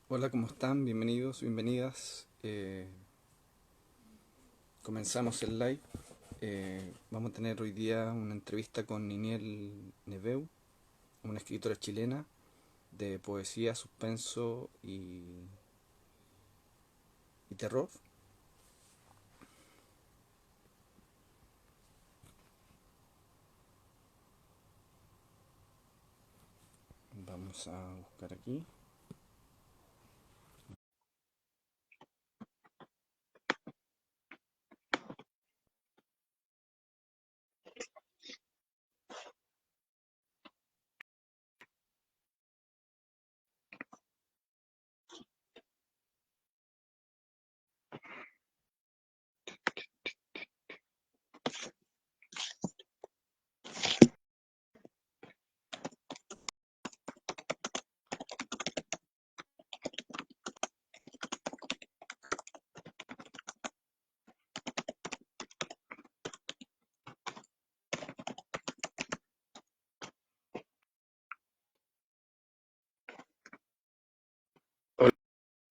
Hola, ¿cómo están? Bienvenidos, bienvenidas. Comenzamos el live. Vamos a tener hoy día una entrevista con Niniel Neveu, una escritora chilena de poesía, suspenso y terror. Vamos a buscar aquí.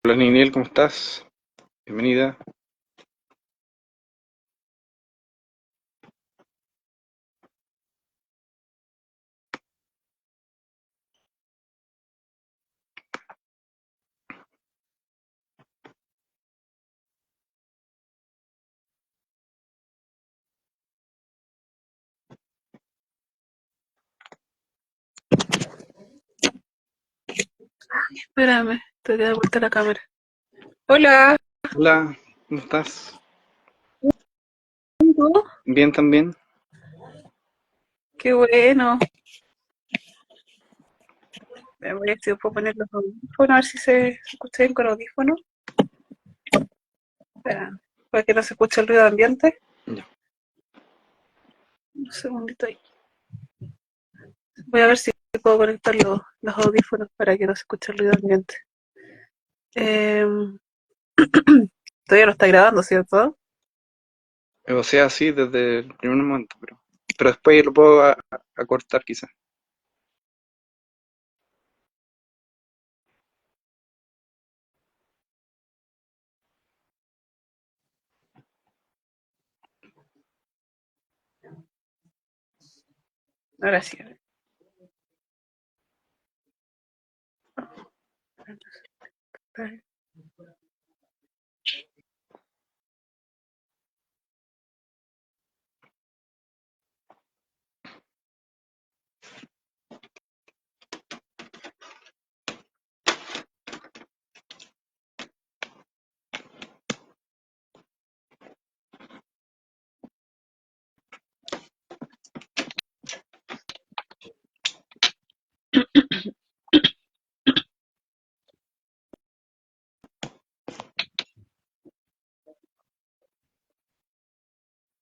Hola Niniel, ¿cómo estás? Bienvenida. Espérame, te voy a dar vuelta la cámara. Hola, Hola, ¿cómo estás? ¿tú? Bien también. Qué bueno. Me voy a ver si puedo poner los audífonos, a ver si se escucha bien con audífonos. Espera, para que no se escuche el ruido ambiente. Ya. Un segundito ahí. Voy a ver si puedo conectar los audífonos para que no se escuche el ruido ambiente. Eh, Todavía no está grabando, ¿cierto? O sea, sí, desde el primer momento, pero después lo puedo acortar quizás. Ahora sí. A ver.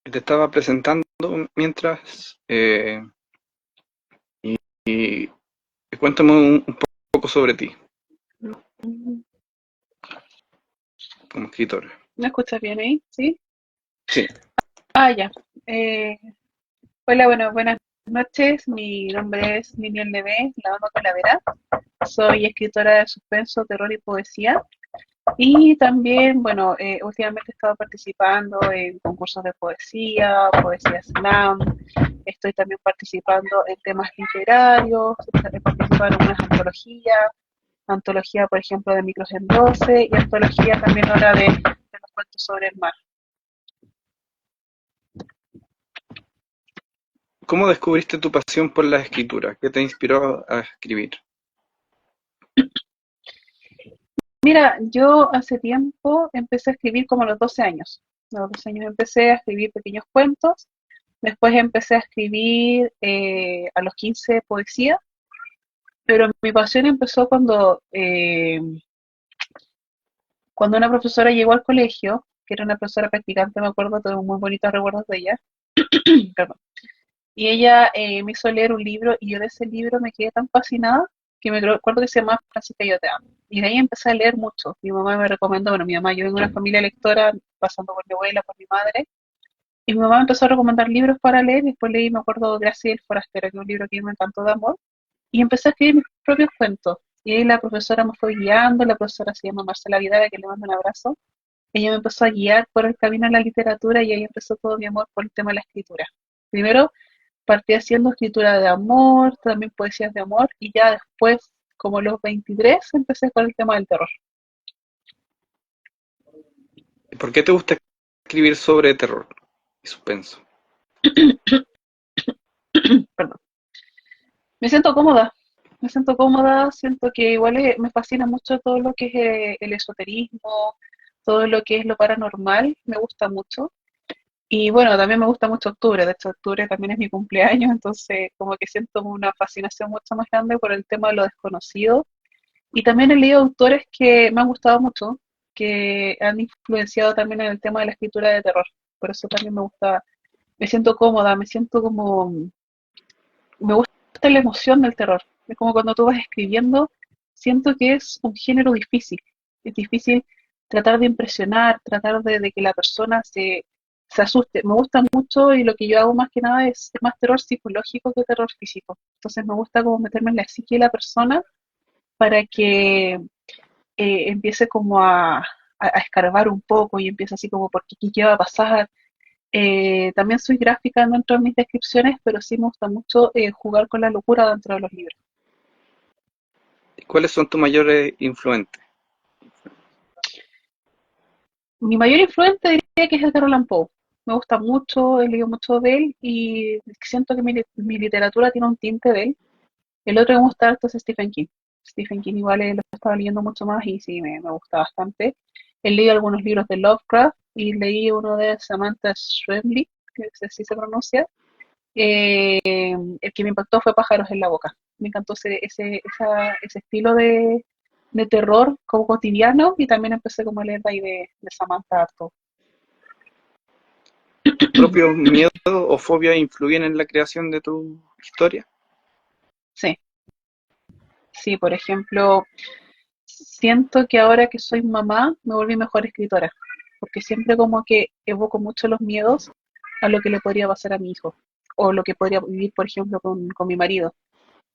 Te estaba presentando mientras y cuéntame un poco sobre ti como escritora. ¿Me escuchas bien ahí? ¿Sí? Sí. Ah, ya. Eh, Hola, bueno, buenas noches. Mi nombre es Lilian Levé, la dama Calavera. Soy escritora de suspenso, terror y poesía. Y también, bueno, últimamente he estado participando en concursos de poesía, poesía slam. Estoy también participando en temas literarios. He participado en unas antologías. Antología, por ejemplo, de Micros en 12 y antología también ahora de los cuentos sobre el mar. ¿Cómo descubriste tu pasión por la escritura? ¿Qué te inspiró a escribir? Mira, yo hace tiempo empecé a escribir como a los 12 años. A los 12 años empecé a escribir pequeños cuentos. Después empecé a escribir a los 15 poesía, pero mi pasión empezó cuando una profesora llegó al colegio, que era una profesora practicante, me acuerdo, tengo muy bonitos recuerdos de ella. Perdón. Y ella me hizo leer un libro y yo de ese libro me quedé tan fascinada que me acuerdo que se llama Francisca yo te amo. Y de ahí empecé a leer mucho. Mi mamá me recomendó, bueno, mi mamá, yo vengo de una familia lectora, pasando por mi abuela, por mi madre, y mi mamá me empezó a recomendar libros para leer, y después leí, me acuerdo, Graciela el Forastero, que es un libro que me encantó de amor, y empecé a escribir mis propios cuentos. Y ahí la profesora me fue guiando, la profesora se llama Marcela Vidal, que le mando un abrazo. Ella me empezó a guiar por el camino de la literatura y ahí empezó todo mi amor por el tema de la escritura. Primero partí haciendo escritura de amor, también poesías de amor, y ya después, como los 23, empecé con el tema del terror. ¿Por qué te gusta escribir sobre terror y suspenso? Perdón. Me siento cómoda, me siento cómoda, siento que igual me fascina mucho todo lo que es el esoterismo, todo lo que es lo paranormal, me gusta mucho. Y bueno, también me gusta mucho octubre, de hecho octubre también es mi cumpleaños, entonces como que siento una fascinación mucho más grande por el tema de lo desconocido. Y también he leído autores que me han gustado mucho, que han influenciado también en el tema de la escritura de terror. Por eso también me gusta, me siento cómoda, me siento como, me gusta la emoción del terror. Es como cuando tú vas escribiendo, siento que es un género difícil. Es difícil tratar de impresionar, tratar de que la persona se asuste. Me gusta mucho y lo que yo hago más que nada es más terror psicológico que terror físico. Entonces me gusta como meterme en la psique de la persona para que empiece como a escarbar un poco y empiece así como, ¿por qué, qué va a pasar? También soy gráfica dentro de mis descripciones, pero sí me gusta mucho jugar con la locura dentro de los libros. ¿Cuáles son tus mayores influentes? Mi mayor influente diría que es Edgar Allan Poe. Me gusta mucho, he leído mucho de él y siento que mi literatura tiene un tinte de él. El otro que me gusta harto es Stephen King. Stephen King igual lo estaba leyendo mucho más y sí, me gusta bastante. He leído algunos libros de Lovecraft y leí uno de Samantha Schweblin, que así se pronuncia. El que me impactó fue Pájaros en la Boca. Me encantó ese estilo de terror como cotidiano y también empecé como a leer de ahí de Samantha harto. ¿Tus propios miedos o fobias influyen en la creación de tu historia? Sí, sí, por ejemplo, siento que ahora que soy mamá me volví mejor escritora, porque siempre como que evoco mucho los miedos a lo que le podría pasar a mi hijo o lo que podría vivir, por ejemplo, con mi marido.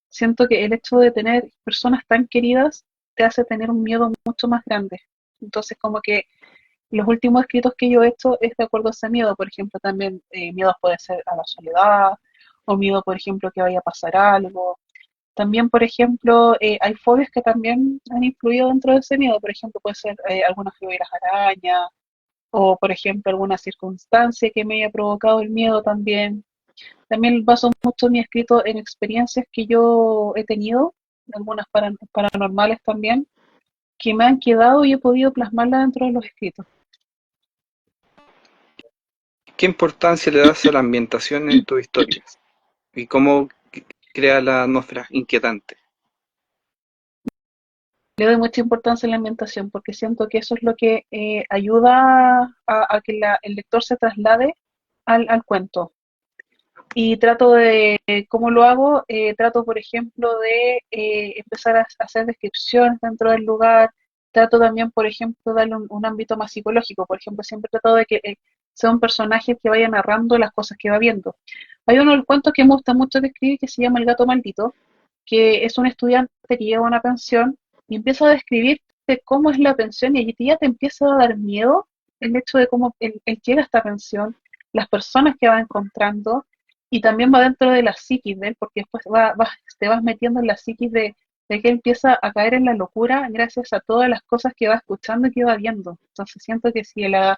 Siento que el hecho de tener personas tan queridas te hace tener un miedo mucho más grande. Entonces, como que los últimos escritos que yo he hecho es de acuerdo a ese miedo. Por ejemplo, también miedos puede ser a la soledad, o miedo, por ejemplo, que vaya a pasar algo. También, por ejemplo, hay fobias que también han influido dentro de ese miedo. Por ejemplo, puede ser alguna fobia a las arañas, o por ejemplo, alguna circunstancia que me haya provocado el miedo también. También baso mucho mi escrito en experiencias que yo he tenido, algunas paranormales también, que me han quedado y he podido plasmarlas dentro de los escritos. ¿Qué importancia le das a la ambientación en tus historias? ¿Y cómo crea la atmósfera inquietante? Le doy mucha importancia a la ambientación porque siento que eso es lo que ayuda a que el lector se traslade al cuento. Y trato de, ¿cómo lo hago? Trato, por ejemplo, de empezar a hacer descripciones dentro del lugar. Trato también, por ejemplo, darle un ámbito más psicológico. Por ejemplo, siempre trato de que sea un personaje que vaya narrando las cosas que va viendo. Hay uno del cuento que me gusta mucho de escribir que se llama El gato maldito, que es un estudiante que lleva una pensión y empieza a describirte cómo es la pensión y allí ya te empieza a dar miedo el hecho de cómo él llega a esta pensión, las personas que va encontrando y también va dentro de la psiquis de él, porque después te vas metiendo en la psiquis de que él empieza a caer en la locura gracias a todas las cosas que va escuchando y que va viendo. Entonces siento que si la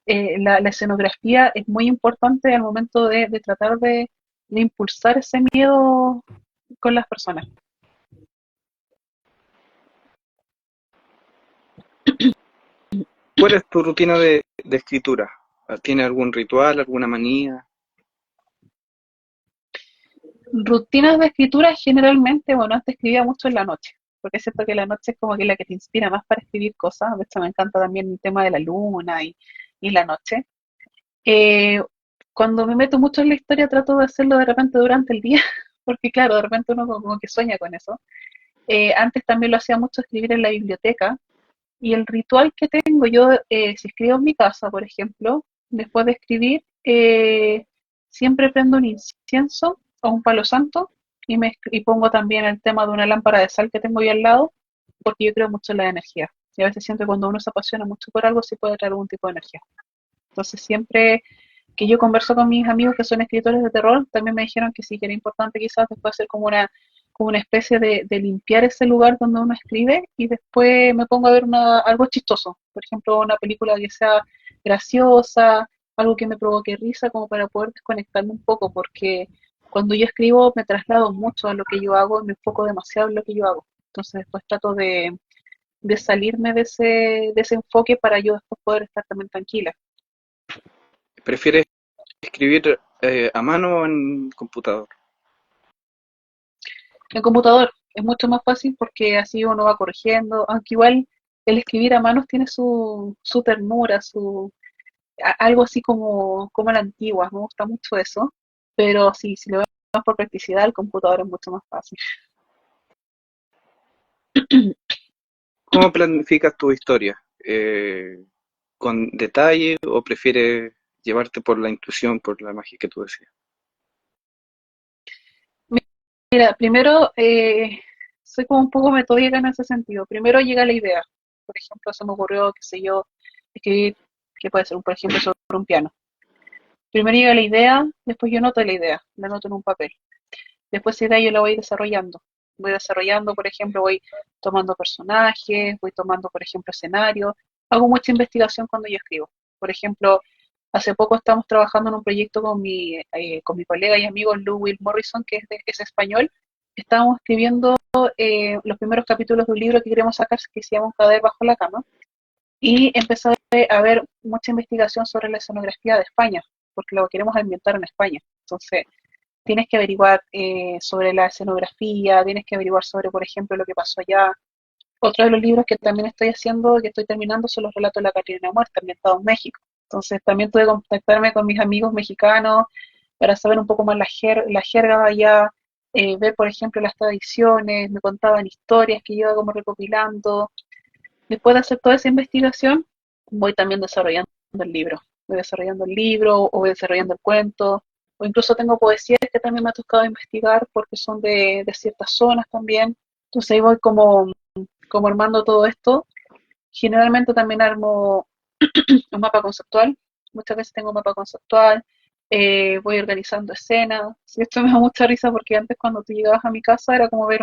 escenografía es muy importante al momento de tratar de impulsar ese miedo con las personas. ¿Cuál es tu rutina de escritura? ¿Tienes algún ritual, alguna manía? Rutinas de escritura generalmente, bueno, antes escribía mucho en la noche, porque siento que la noche es como que la que te inspira más para escribir cosas. De hecho, me encanta también el tema de la luna y la noche. Eh, Cuando me meto mucho en la historia trato de hacerlo de repente durante el día, porque claro, de repente uno como que sueña con eso. Antes también lo hacía mucho escribir en la biblioteca y el ritual que tengo yo, si escribo en mi casa, por ejemplo, después de escribir, siempre prendo un incienso o un palo santo y pongo también el tema de una lámpara de sal que tengo ahí al lado porque yo creo mucho en la energía. Y a veces siento que cuando uno se apasiona mucho por algo, sí puede traer algún tipo de energía. Entonces, siempre que yo converso con mis amigos que son escritores de terror, también me dijeron que sí, que era importante quizás después hacer como una especie de limpiar ese lugar donde uno escribe y después me pongo a ver algo chistoso. Por ejemplo, una película que sea graciosa, algo que me provoque risa, como para poder desconectarme un poco, porque cuando yo escribo me traslado mucho a lo que yo hago y me enfoco demasiado en lo que yo hago. Entonces después trato de salirme de ese enfoque para yo después poder estar también tranquila. ¿Prefieres escribir a mano o en computador? En computador es mucho más fácil porque así uno va corrigiendo, aunque igual el escribir a manos tiene su ternura, algo así como la antigua, me gusta mucho eso, pero sí, si lo vemos por practicidad, el computador es mucho más fácil. ¿Cómo planificas tu historia? ¿Con detalle o prefieres llevarte por la intuición, por la magia que tú decías? Mira, primero soy como un poco metódica en ese sentido. Primero llega la idea. Por ejemplo, se me ocurrió, qué sé yo, escribir, que puede ser, por ejemplo, sobre un piano. Primero llega la idea, después yo noto la idea, la noto en un papel. Después esa idea yo la voy desarrollando. Voy desarrollando, por ejemplo, voy tomando personajes, voy tomando, por ejemplo, escenarios. Hago mucha investigación cuando yo escribo. Por ejemplo, hace poco estamos trabajando en un proyecto con mi colega y amigo Lou Will Morrison, es español. Estábamos escribiendo los primeros capítulos de un libro que queremos sacar, que se llama Un cadáver bajo la cama. Y empezó a haber mucha investigación sobre la escenografía de España, porque lo queremos ambientar en España. Entonces, tienes que averiguar sobre la escenografía, tienes que averiguar sobre, por ejemplo, lo que pasó allá. Otro de los libros que también estoy haciendo, que estoy terminando, son los relatos de la Catrina Muerta, ambientados en México. Entonces también tuve que contactarme con mis amigos mexicanos para saber un poco más la jerga de allá, ver, por ejemplo, las tradiciones, me contaban historias que yo iba como recopilando. Después de hacer toda esa investigación, voy también desarrollando el libro. Voy desarrollando el libro o voy desarrollando el cuento. O incluso tengo poesías que también me ha tocado investigar porque son de ciertas zonas también. Entonces ahí voy como armando todo esto. Generalmente también armo un mapa conceptual. Muchas veces tengo un mapa conceptual. Voy organizando escenas. Sí, esto me da mucha risa porque antes cuando tú llegabas a mi casa era como ver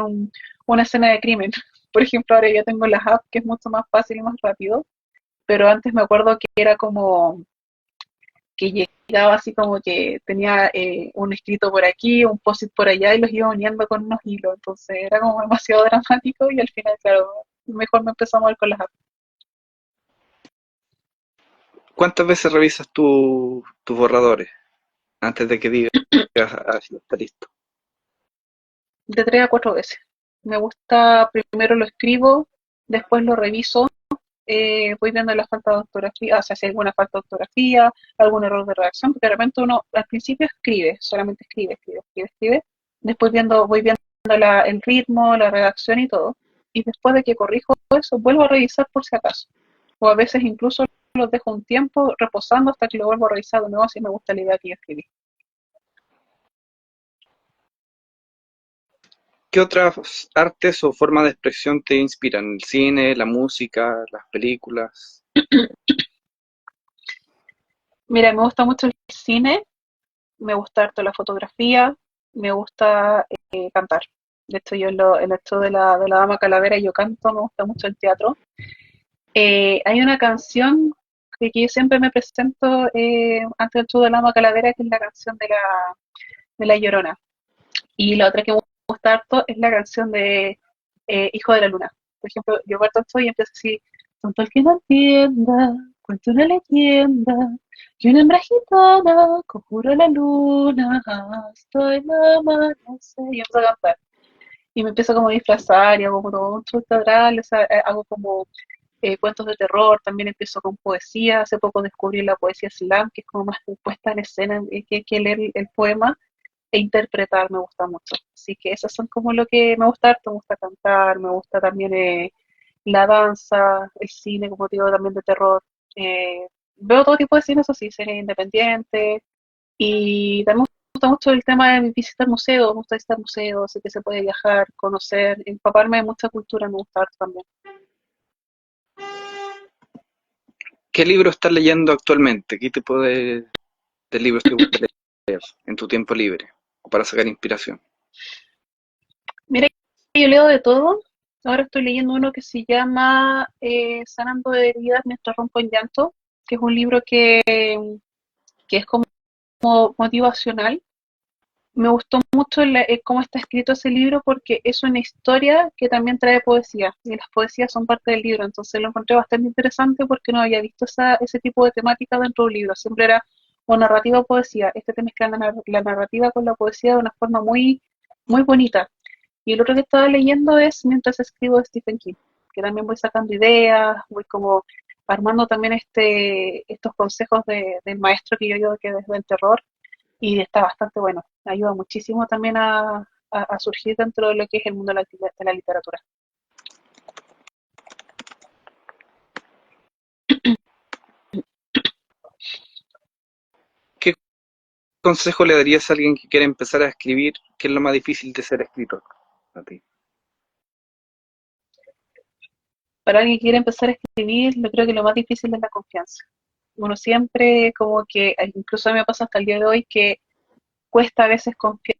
una escena de crimen. Por ejemplo, ahora ya tengo las apps que es mucho más fácil y más rápido, pero antes me acuerdo que era como que llegaba así como que tenía un escrito por aquí, un post-it por allá y los iba uniendo con unos hilos, entonces era como demasiado dramático y al final, claro, mejor me empezó a mover con las apps. ¿Cuántas veces revisas tus borradores antes de que digas, ah, sí, está listo? De 3 a 4 veces. Me gusta, primero lo escribo, después lo reviso, voy viendo la falta de ortografía, o sea, si hay alguna falta de ortografía, algún error de redacción, porque de repente uno al principio escribe, solamente escribe, después voy viendo el ritmo, la redacción y todo, y después de que corrijo eso, vuelvo a revisar por si acaso, o a veces incluso los dejo un tiempo reposando hasta que lo vuelvo a revisar de nuevo si me gusta la idea que yo escribí. ¿Qué otras artes o formas de expresión te inspiran? ¿El cine, la música, las películas? Mira, me gusta mucho el cine, me gusta harto la fotografía, me gusta cantar. De hecho, yo en esto de la Dama Calavera yo canto, me gusta mucho el teatro. Hay una canción que yo siempre me presento antes del show de la Dama Calavera, que es la canción de la Llorona. Y la otra que me gusta harto es la canción de Hijo de la Luna. Por ejemplo, yo parto esto y empiezo así, tonto el que no entienda, cuento una leyenda, que una hembra gitana conjuró la luna, hasta el amanecer, y empiezo a cantar. Y me empiezo como a disfrazar y hago como un show teatral, o sea, hago como cuentos de terror, también empiezo con poesía, hace poco descubrí la poesía slam, que es como más puesta en escena que leer el poema, e interpretar me gusta mucho. Así que esas son como lo que me gusta harto, me gusta cantar, me gusta también la danza, el cine, como te digo, también de terror. Veo todo tipo de cine, eso sí, cine independiente, y también me gusta mucho el tema de visitar museos, me gusta visitar museos, sé que se puede viajar, conocer, empaparme de mucha cultura, me gusta harto también. ¿Qué libro estás leyendo actualmente? ¿Qué tipo de libros te gusta leer en tu tiempo libre o para sacar inspiración? Mira, yo leo de todo. Ahora estoy leyendo uno que se llama Sanando de heridas mientras rompo en llanto, que es un libro que es como motivacional. Me gustó mucho cómo está escrito ese libro porque es una historia que también trae poesía y las poesías son parte del libro, entonces lo encontré bastante interesante porque no había visto ese tipo de temática dentro de un libro, siempre era o narrativa o poesía, este te mezcla la narrativa con la poesía de una forma muy bonita. Y el otro que estaba leyendo es Mientras escribo de Stephen King, que también voy sacando ideas, voy como armando también estos consejos del maestro que yo digo que es del terror, y está bastante bueno. Ayuda muchísimo también a surgir dentro de lo que es el mundo de la literatura. ¿Qué consejo le darías a alguien que quiere empezar a escribir? ¿Qué es lo más difícil de ser escritor a ti? Para alguien que quiere empezar a escribir, yo creo que lo más difícil es la confianza. Uno siempre como que, incluso a mí me pasa hasta el día de hoy, que cuesta a veces confiar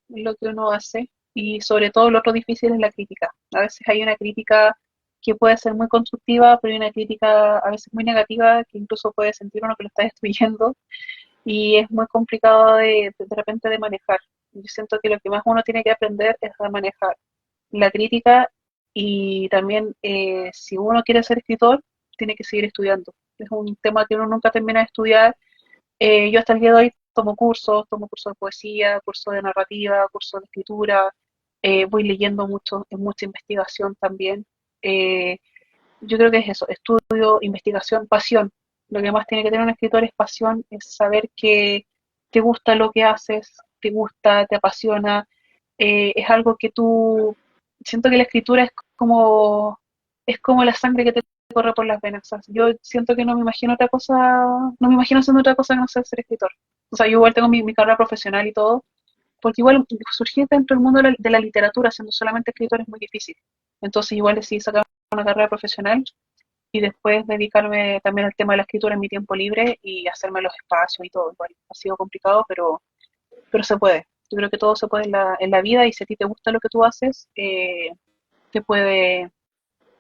en lo que uno hace y sobre todo lo otro difícil es la crítica. A veces hay una crítica que puede ser muy constructiva, pero hay una crítica a veces muy negativa que incluso puede sentir uno que lo está destruyendo y es muy complicado de repente de manejar. Yo siento que lo que más uno tiene que aprender es a manejar la crítica y también si uno quiere ser escritor, tiene que seguir estudiando. Es un tema que uno nunca termina de estudiar. Yo hasta el día de hoy tomo cursos de poesía, cursos de narrativa, cursos de escritura, voy leyendo mucho, en mucha investigación también. Eh, yo creo que es eso, estudio, investigación, pasión. Lo que más tiene que tener un escritor es pasión, es saber que te gusta lo que haces, te gusta, te apasiona, es algo que tú, siento que la escritura es como la sangre que te corre por las venas. O sea, yo siento que no me imagino otra cosa, no me imagino haciendo otra cosa que no ser escritor. O sea, yo igual tengo mi carrera profesional y todo, porque igual surgir dentro del mundo de la literatura siendo solamente escritor es muy difícil. Entonces igual decidí sacar una carrera profesional y después dedicarme también al tema de la escritura en mi tiempo libre y hacerme los espacios y todo. Igual ha sido complicado, pero se puede. Yo creo que todo se puede en la vida y si a ti te gusta lo que tú haces, te puede,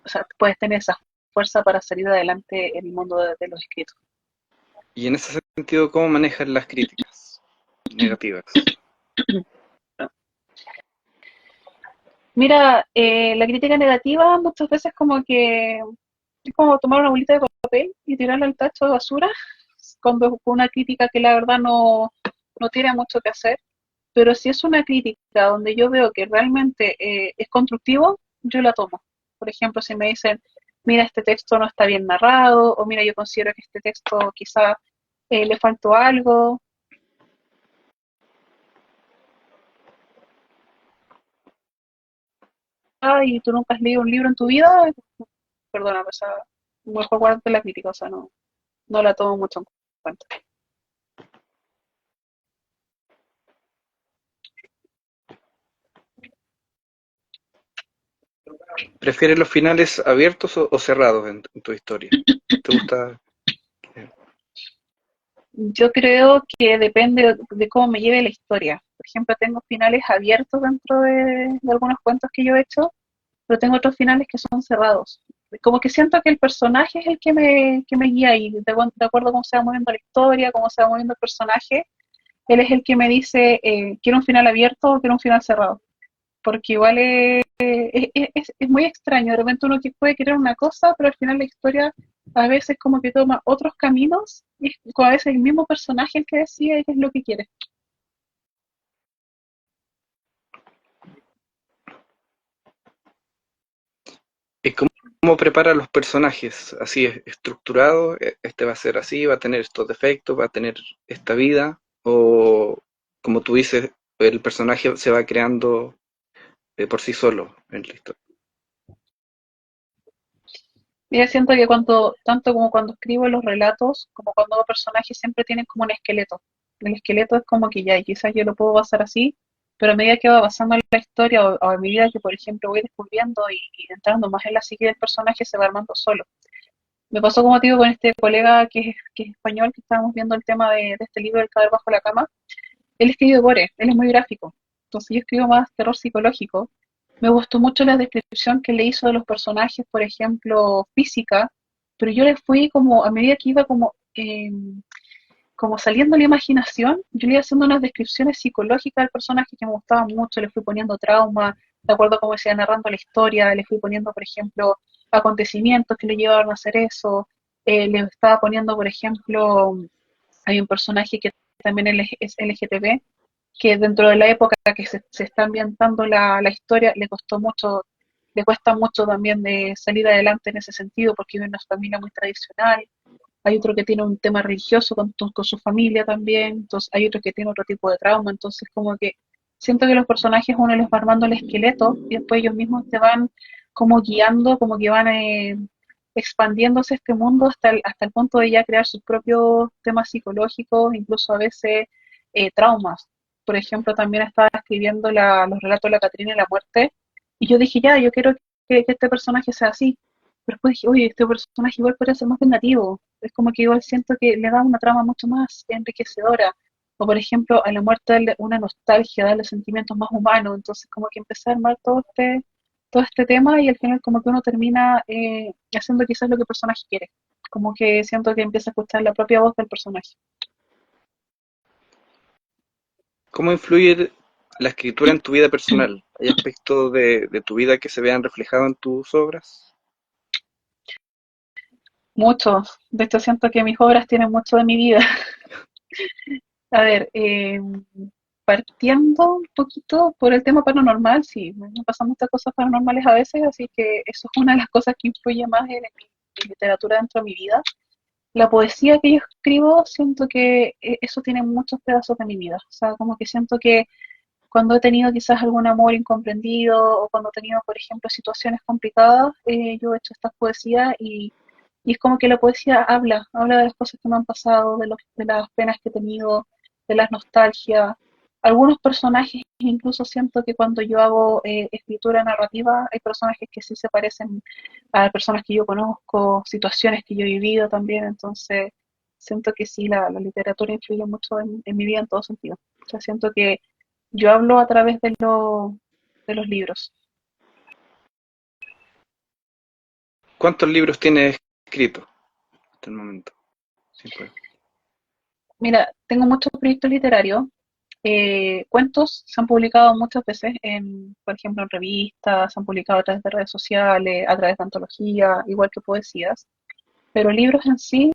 o sea, puedes tener esa fuerza para salir adelante en el mundo de los escritos. Y en ese sentido, ¿cómo manejas las críticas negativas? Mira, la crítica negativa muchas veces como que es como tomar una bolita de papel y tirarla al tacho de basura cuando es una crítica que la verdad no tiene mucho que hacer. Pero si es una crítica donde yo veo que realmente es constructivo, yo la tomo. Por ejemplo, si me dicen, mira, este texto no está bien narrado, o mira, yo considero que este texto quizá le faltó algo, y tú nunca has leído un libro en tu vida, perdona, o sea, mejor guardarte la crítica, o sea, no la tomo mucho en cuenta. ¿Prefieres los finales abiertos o cerrados en tu historia? ¿Te gusta? eh, Yo creo que depende de cómo me lleve la historia. Por ejemplo, tengo finales abiertos dentro de algunos cuentos que yo he hecho, pero tengo otros finales que son cerrados. Como que siento que el personaje es el que me guía y de acuerdo a cómo se va moviendo la historia, cómo se va moviendo el personaje, él es el que me dice, quiero un final abierto o quiero un final cerrado. Porque igual es muy extraño, de repente uno que puede querer una cosa, pero al final la historia a veces como que toma otros caminos y es a veces el mismo personaje el que decide qué es lo que quiere. ¿Cómo prepara los personajes? Así es estructurado, este va a ser así, va a tener estos defectos, va a tener esta vida, o como tú dices, el personaje se va creando por sí solo en la historia. Yo siento que cuando, tanto como cuando escribo los relatos, como cuando hago personajes, siempre tienen como un esqueleto. El esqueleto es como que ya, y quizás yo lo puedo basar así, pero a medida que va pasando la historia o a medida que, por ejemplo, voy descubriendo y entrando más en la psique del personaje, se va armando solo. Me pasó como te digo con este colega que es español, que estábamos viendo el tema de este libro del cadáver bajo la cama. Él escribe gore, él es muy gráfico. Entonces yo escribo más terror psicológico. Me gustó mucho la descripción que le hizo de los personajes, por ejemplo, física, pero yo le fui como, a medida que iba como saliendo la imaginación, yo le iba haciendo unas descripciones psicológicas del personaje que me gustaban mucho, le fui poniendo trauma, de acuerdo a cómo se iba narrando la historia, le fui poniendo, por ejemplo, acontecimientos que le llevaron a hacer eso, le estaba poniendo, por ejemplo, hay un personaje que también es LGTB, que dentro de la época que se está ambientando la historia, le cuesta mucho también de salir adelante en ese sentido, porque vive en una familia muy tradicional. Hay otro que tiene un tema religioso con su familia también, entonces hay otro que tiene otro tipo de trauma, entonces como que siento que los personajes uno les va armando el esqueleto y después ellos mismos te van como guiando, como que van expandiéndose este mundo hasta el punto de ya crear sus propios temas psicológicos, incluso a veces traumas. Por ejemplo, también estaba escribiendo los relatos de la Catrina y la muerte, y yo dije, ya, yo quiero que este personaje sea así. Pero después dije, oye, este personaje igual podría ser más vengativo. Es como que igual siento que le da una trama mucho más enriquecedora. O por ejemplo, a la muerte darle una nostalgia, darle sentimientos más humanos. Entonces como que empecé a armar todo este tema y al final como que uno termina haciendo quizás lo que el personaje quiere. Como que siento que empieza a escuchar la propia voz del personaje. ¿Cómo influye la escritura en tu vida personal? ¿Hay aspectos de tu vida que se vean reflejados en tus obras? Muchos. De hecho siento que mis obras tienen mucho de mi vida. A ver, partiendo un poquito por el tema paranormal, sí, me pasan muchas cosas paranormales a veces, así que eso es una de las cosas que influye más en mi literatura dentro de mi vida. La poesía que yo escribo, siento que eso tiene muchos pedazos de mi vida. O sea, como que siento que cuando he tenido quizás algún amor incomprendido o cuando he tenido, por ejemplo, situaciones complicadas, yo he hecho estas poesías y es como que la poesía habla de las cosas que me han pasado, de las penas que he tenido, de las nostalgias. Algunos personajes, incluso siento que cuando yo hago escritura narrativa, hay personajes que sí se parecen a personas que yo conozco, situaciones que yo he vivido también, entonces siento que sí, la literatura influye mucho en mi vida en todo sentido. O sea, siento que yo hablo a través de los libros. ¿Cuántos libros tienes escritos hasta el momento? Sin poder. Mira, tengo muchos proyectos literarios. Cuentos se han publicado muchas veces, por ejemplo, en revistas, se han publicado a través de redes sociales, a través de antologías, igual que poesías. Pero libros en sí,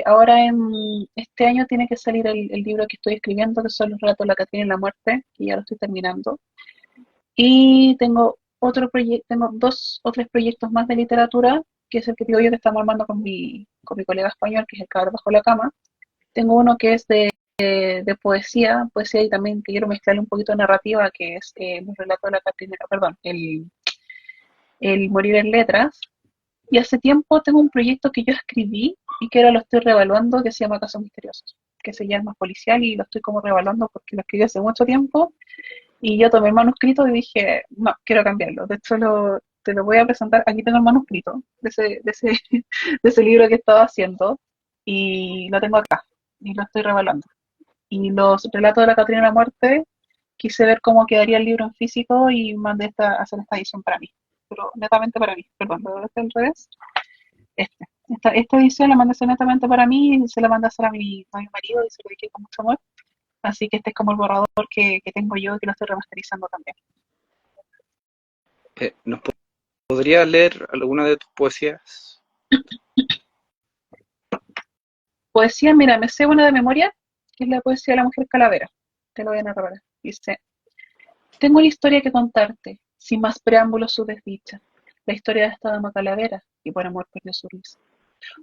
ahora en este año tiene que salir el libro que estoy escribiendo, que son los relatos de la Catrina y la muerte, que ya lo estoy terminando. Y tengo dos o tres proyectos más de literatura, que es el que digo yo que estamos armando con mi colega español, que es el cadáver bajo la cama. Tengo uno que es de poesía y también que quiero mezclarle un poquito de narrativa, que es los relatos de la Catrina, perdón, el Morir en Letras. Y hace tiempo tengo un proyecto que yo escribí y que ahora lo estoy reevaluando, que se llama Casos Misteriosos, que se llama policial y lo estoy como reevaluando porque lo escribí hace mucho tiempo y yo tomé el manuscrito y dije, no, quiero cambiarlo. De hecho, te lo voy a presentar. Aquí tengo el manuscrito de ese libro que estaba haciendo y lo tengo acá y lo estoy reevaluando. Y los relatos de la Catrina de la Muerte, quise ver cómo quedaría el libro en físico y mandé a hacer esta edición para mí. Pero netamente para mí, perdón, lo dejé al revés. Esta edición la mandé a hacer netamente para mí y se la mandé a hacer a mi marido y se lo dediqué con mucho amor. Así que este es como el borrador que tengo yo y que lo estoy remasterizando también. ¿Nos podrías leer alguna de tus poesías? Poesía, mira, me sé una de memoria, que es la poesía de la mujer calavera. Te lo voy a narrar ahora. Dice, tengo una historia que contarte, sin más preámbulos su desdicha. La historia de esta dama calavera, y por amor perdió su risa.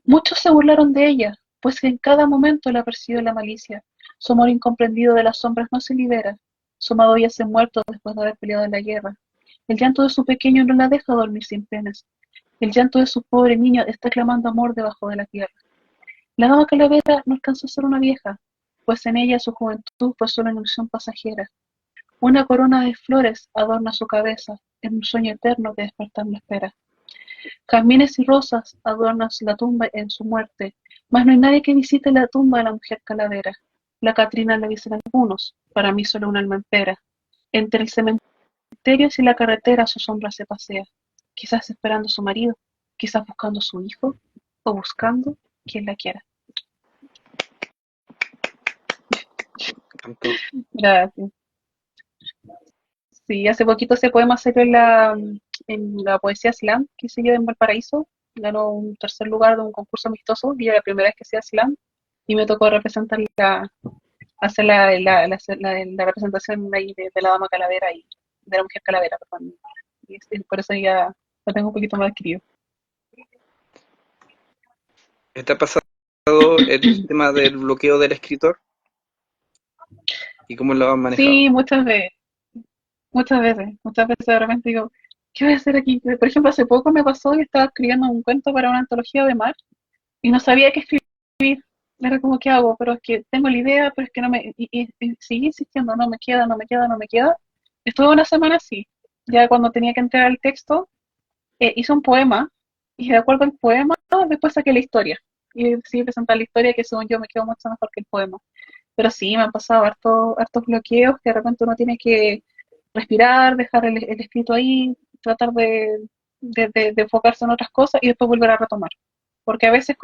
Muchos se burlaron de ella, pues que en cada momento la persiguió la malicia. Su amor incomprendido de las sombras no se libera. Su amado yace muerto después de haber peleado en la guerra. El llanto de su pequeño no la deja dormir sin penas. El llanto de su pobre niño está clamando amor debajo de la tierra. La dama calavera no alcanzó a ser una vieja. pues en ella su juventud fue solo una ilusión pasajera. Una corona de flores adorna su cabeza, en un sueño eterno que despertar no espera. Jazmines y rosas adornan la tumba en su muerte, mas no hay nadie que visite la tumba de la mujer calavera. La Catrina le dicen algunos, para mí solo una alma entera. Entre el cementerio y la carretera su sombra se pasea, quizás esperando a su marido, quizás buscando a su hijo, o buscando quien la quiera. Encantó. Gracias. Sí, hace poquito ese poema salió en la poesía slam que se dio en Valparaíso. Ganó un tercer lugar de un concurso amistoso y era la primera vez que hacía slam. Y me tocó representar hacer la representación ahí de la dama calavera y de la mujer calavera, perdón. Y por eso ya lo tengo un poquito más escrito. ¿Te ha pasado el tema del bloqueo del escritor y cómo lo has manejado? Sí, muchas veces de repente digo, ¿qué voy a hacer aquí? Por ejemplo, hace poco me pasó que estaba escribiendo un cuento para una antología de mar y no sabía qué escribir. Era como, ¿qué hago? Pero es que tengo la idea, pero es que no me... Y seguí insistiendo, no me queda, no me queda, no me queda. Estuve una semana así. Ya cuando tenía que entregar el texto, hice un poema y de acuerdo al poema, después saqué la historia. Y decidí presentar la historia que según yo me quedó mucho mejor que el poema. Pero sí, me han pasado hartos bloqueos que de repente uno tiene que respirar, dejar el escrito ahí, tratar de enfocarse en otras cosas y después volver a retomar. Porque a veces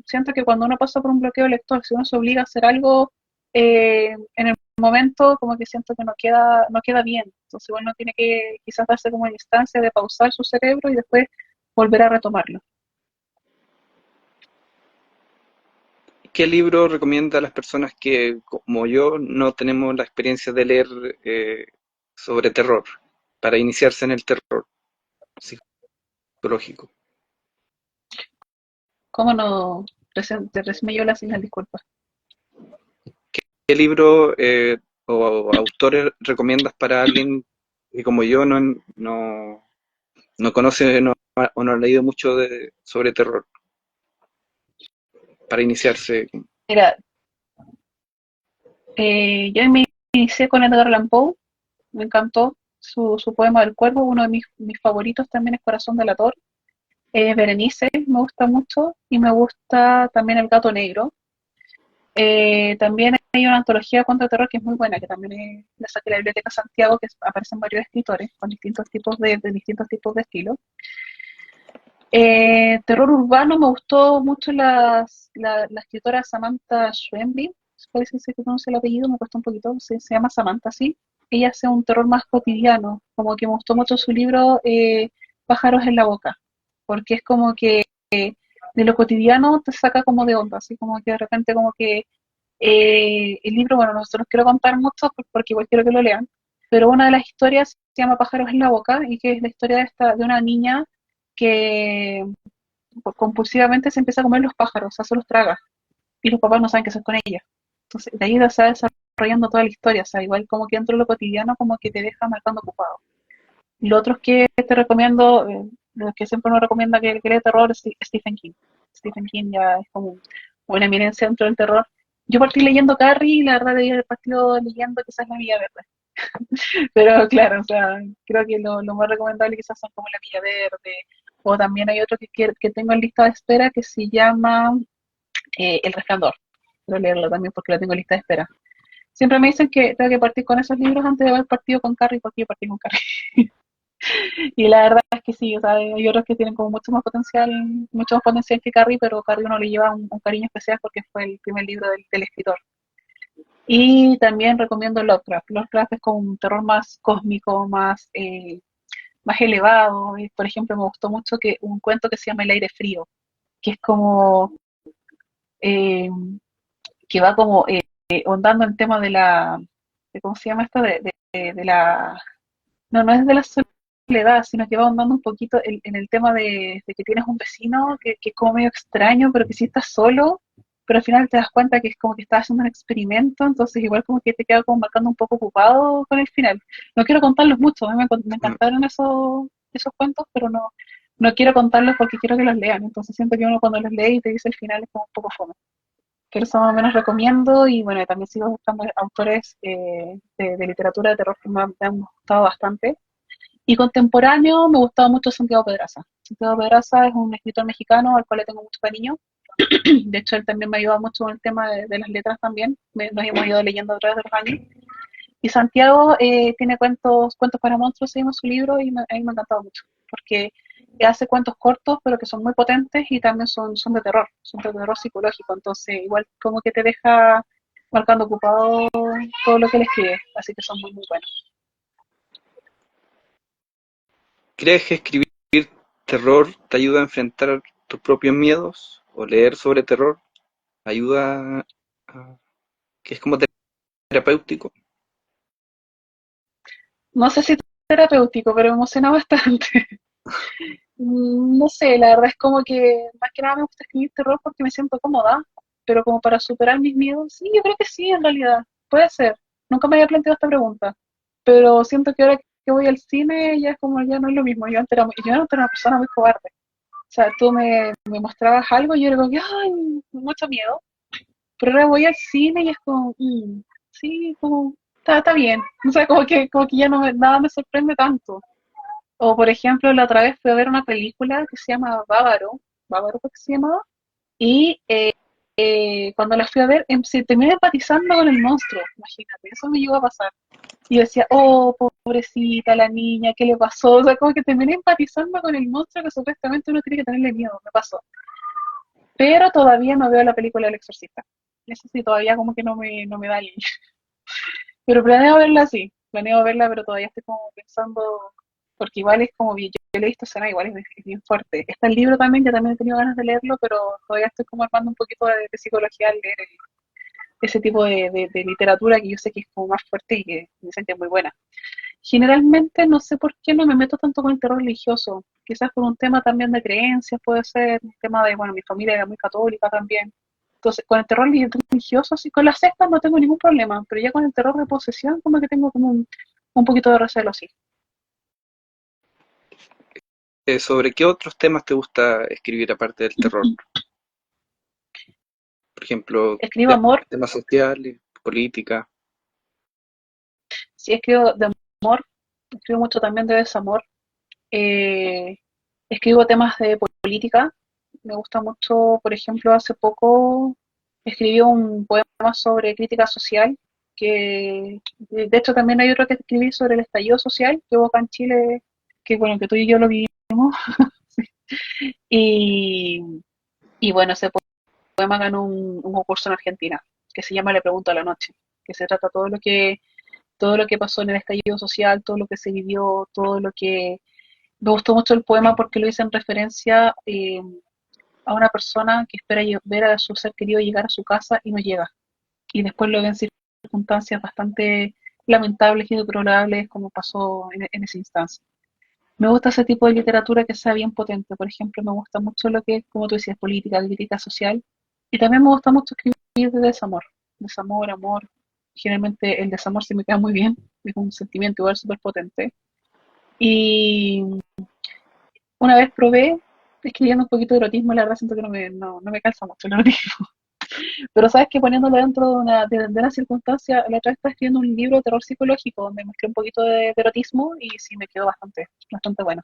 siento que cuando uno pasa por un bloqueo lector, si uno se obliga a hacer algo en el momento, como que siento que no queda bien. Entonces uno tiene que quizás darse como la instancia de pausar su cerebro y después volver a retomarlo. ¿Qué libro recomienda a las personas que, como yo, no tenemos la experiencia de leer sobre terror, para iniciarse en el terror psicológico? ¿Cómo no? Te resumí yo la señal, disculpa. ¿Qué libro o autores recomiendas para alguien que, como yo, no conoce o no ha leído mucho sobre terror, para iniciarse? Mira, yo me inicié con Edgar Allan Poe, me encantó su poema del cuervo, uno de mis favoritos también es Corazón de delator. Berenice me gusta mucho y me gusta también El gato negro. También hay una antología de cuentos de terror que es muy buena, que también la saqué de la Biblioteca Santiago, que aparecen varios escritores con distintos tipos de estilos. Terror urbano me gustó mucho la escritora Samantha Schweblin, parece que se pronuncia el apellido, me cuesta un poquito, se llama Samantha, sí. Ella hace un terror más cotidiano, como que me gustó mucho su libro Pájaros en la boca, porque es como que de lo cotidiano te saca como de onda, así como que de repente como que el libro, bueno, no se los quiero contar mucho porque igual quiero que lo lean, pero una de las historias se llama Pájaros en la boca y que es la historia de una niña que compulsivamente se empieza a comer los pájaros, o sea, se los traga y los papás no saben qué hacer con ella. Entonces, de ahí se va desarrollando toda la historia, o sea, igual como que dentro de lo cotidiano como que te deja marcando ocupado. Y lo otro es que te recomiendo, lo que siempre uno recomienda que lea terror es Stephen King. Stephen King ya es como una eminencia dentro del terror. Yo partí leyendo Carrie y la verdad debía haber partido leyendo quizás La Villa Verde. Pero claro, o sea, creo que lo más recomendable quizás son como La Villa Verde, o también hay otro que tengo en lista de espera que se llama El Resplandor. Quiero leerlo también porque lo tengo en lista de espera. Siempre me dicen que tengo que partir con esos libros antes de haber partido con Carrie, porque yo partí con Carrie. Y la verdad es que sí, o sea, hay otros que tienen como mucho más potencial que Carrie, pero Carrie uno le lleva un cariño especial porque fue el primer libro del escritor. Y también recomiendo Lovecraft. Lovecraft es como un terror más cósmico, más elevado. Y, por ejemplo, me gustó mucho un cuento que se llama El aire frío, que es como eh, que va como ondando el tema de ¿cómo se llama esto? De la, no es de la soledad, sino que va ahondando un poquito en el tema de que tienes un vecino que es como medio extraño, pero que sí estás solo, pero al final te das cuenta que es como que estás haciendo un experimento, entonces igual como que te queda como marcando un poco ocupado con el final. No quiero contarlos mucho, a mí me encantaron esos cuentos, pero no quiero contarlos porque quiero que los lean, entonces siento que uno cuando los lee y te dice el final es como un poco fome. que eso más o menos recomiendo. Y bueno, también sigo buscando autores de literatura de terror que me han gustado bastante. Y contemporáneo me gustaba mucho Santiago Pedraza. Santiago Pedraza es un escritor mexicano al cual le tengo mucho cariño. De hecho, él también me ha ayudado mucho con el tema de las letras también. Nos hemos ido leyendo a través de los años. Y Santiago tiene cuentos para monstruos, se llama su libro, y a mí me ha encantado mucho, porque hace cuentos cortos, pero que son muy potentes y también son de terror psicológico, entonces igual como que te deja marcando ocupado todo lo que él escribe, así que son muy, muy buenos. ¿Crees que escribir terror te ayuda a enfrentar tus propios miedos? ¿O leer sobre terror ayuda a, que es como terapéutico? No sé si terapéutico, pero me emociona bastante. No sé, la verdad es como que más que nada me gusta escribir terror porque me siento cómoda, pero como para superar mis miedos, sí, yo creo que sí, en realidad, puede ser. Nunca me había planteado esta pregunta, pero siento que ahora que voy al cine ya es como ya no es lo mismo. Yo antes era una persona muy cobarde. O sea, tú me mostrabas algo y yo era como que, ay, mucho miedo. Pero ahora voy al cine y es como, sí, como, está bien. O sea, como que ya nada me sorprende tanto. O por ejemplo, la otra vez fui a ver una película que se llama Bávaro creo que se llamaba, y cuando la fui a ver, se terminé empatizando con el monstruo, imagínate, eso me llegó a pasar. Y yo decía, oh, pobrecita la niña, ¿qué le pasó? O sea, como que terminé empatizando con el monstruo que supuestamente uno tiene que tenerle miedo, me pasó. Pero todavía no veo la película del exorcista. Eso sí, todavía como que no me da el... Pero planeo verla sí, planeo verla, pero todavía estoy como pensando, porque igual es como bien, yo le he visto escena, igual es bien fuerte. Está el libro también, que también he tenido ganas de leerlo, pero todavía estoy como armando un poquito de psicología al leer ese tipo de literatura que yo sé que es como más fuerte y que me dicen que es muy buena. Generalmente no sé por qué no me meto tanto con el terror religioso, quizás por un tema también de creencias, puede ser, un tema de, bueno, mi familia era muy católica también. Entonces, con el terror religioso, sí, con las sectas no tengo ningún problema, pero ya con el terror de posesión, como que tengo como un poquito de recelo, sí. ¿Sobre qué otros temas te gusta escribir aparte del terror? Por ejemplo, Escribo amor, temas sociales, política. sí escribo de amor, escribo mucho también de desamor, eh, escribo temas de política, me gusta mucho, por ejemplo, hace poco escribí un poema sobre crítica social, que de hecho también hay otro que escribí sobre el estallido social que hubo acá en Chile, que bueno, que tú y yo lo vivimos, y, y bueno, ese poema ganó un concurso en Argentina, que se llama Le pregunto a la noche, que se trata todo lo que pasó en el estallido social, todo lo que se vivió, todo lo que... Me gustó mucho el poema porque lo hice en referencia a una persona que espera ver a su ser querido llegar a su casa y no llega. Y después lo ve en circunstancias bastante lamentables y deplorables como pasó en esa instancia. Me gusta ese tipo de literatura que sea bien potente. Por ejemplo, me gusta mucho lo que es, como tú decías, política, crítica social. Y también me gusta mucho escribir de desamor. Desamor, amor. Generalmente el desamor se me queda muy bien. Es un sentimiento igual súper potente. Y una vez probé escribiendo un poquito de erotismo, la verdad siento que no me calza mucho el erotismo. Pero sabes que poniéndolo dentro de una circunstancia, la otra vez estaba escribiendo un libro de terror psicológico donde mezclé un poquito de erotismo y sí me quedó bastante bueno.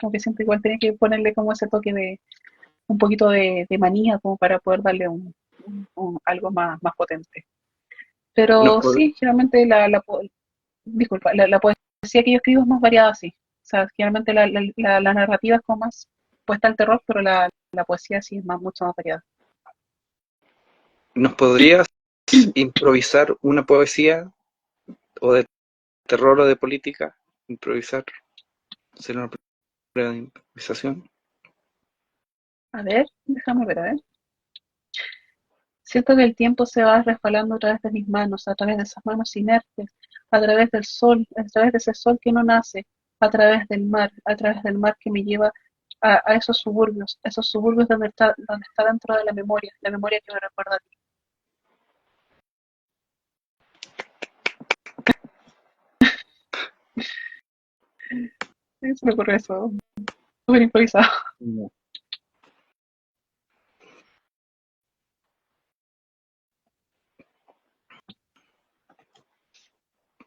Como que siento igual tenía que ponerle como ese toque de un poquito de manía como para poder darle algo más potente. Nos, Pero pod- sí, generalmente disculpa, la poesía que yo escribo es más variada, sí. O sea, generalmente la narrativa es como más puesta al terror, pero la poesía sí es mucho más variada. ¿Nos podrías improvisar una poesía o de terror o de política? Improvisar, hacer una prueba de improvisación. A ver, déjame ver, a ver. Siento que el tiempo se va resbalando a través de mis manos, a través de esas manos inertes, a través del sol, a través de ese sol que no nace, a través del mar que me lleva a esos suburbios donde está dentro de la memoria que me recuerda a ti. Sí, se me ocurre eso, súper improvisado.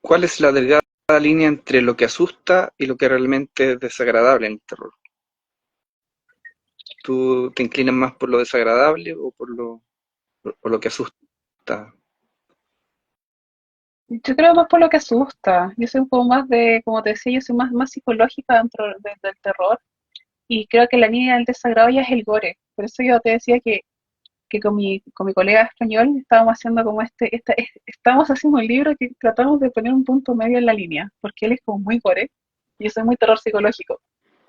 ¿Cuál es la delgada línea entre lo que asusta y lo que realmente es desagradable en el terror? ¿Tú te inclinas más por lo desagradable o por lo que asusta? Yo creo más por lo que asusta. Yo soy un poco más de, como te decía, yo soy más psicológica dentro del terror. Y creo que la línea del desagrado ya es el gore. Por eso yo te decía que con mi colega español estábamos haciendo como estábamos haciendo un libro que tratamos de poner un punto medio en la línea, porque él es como muy gore y yo soy muy terror psicológico.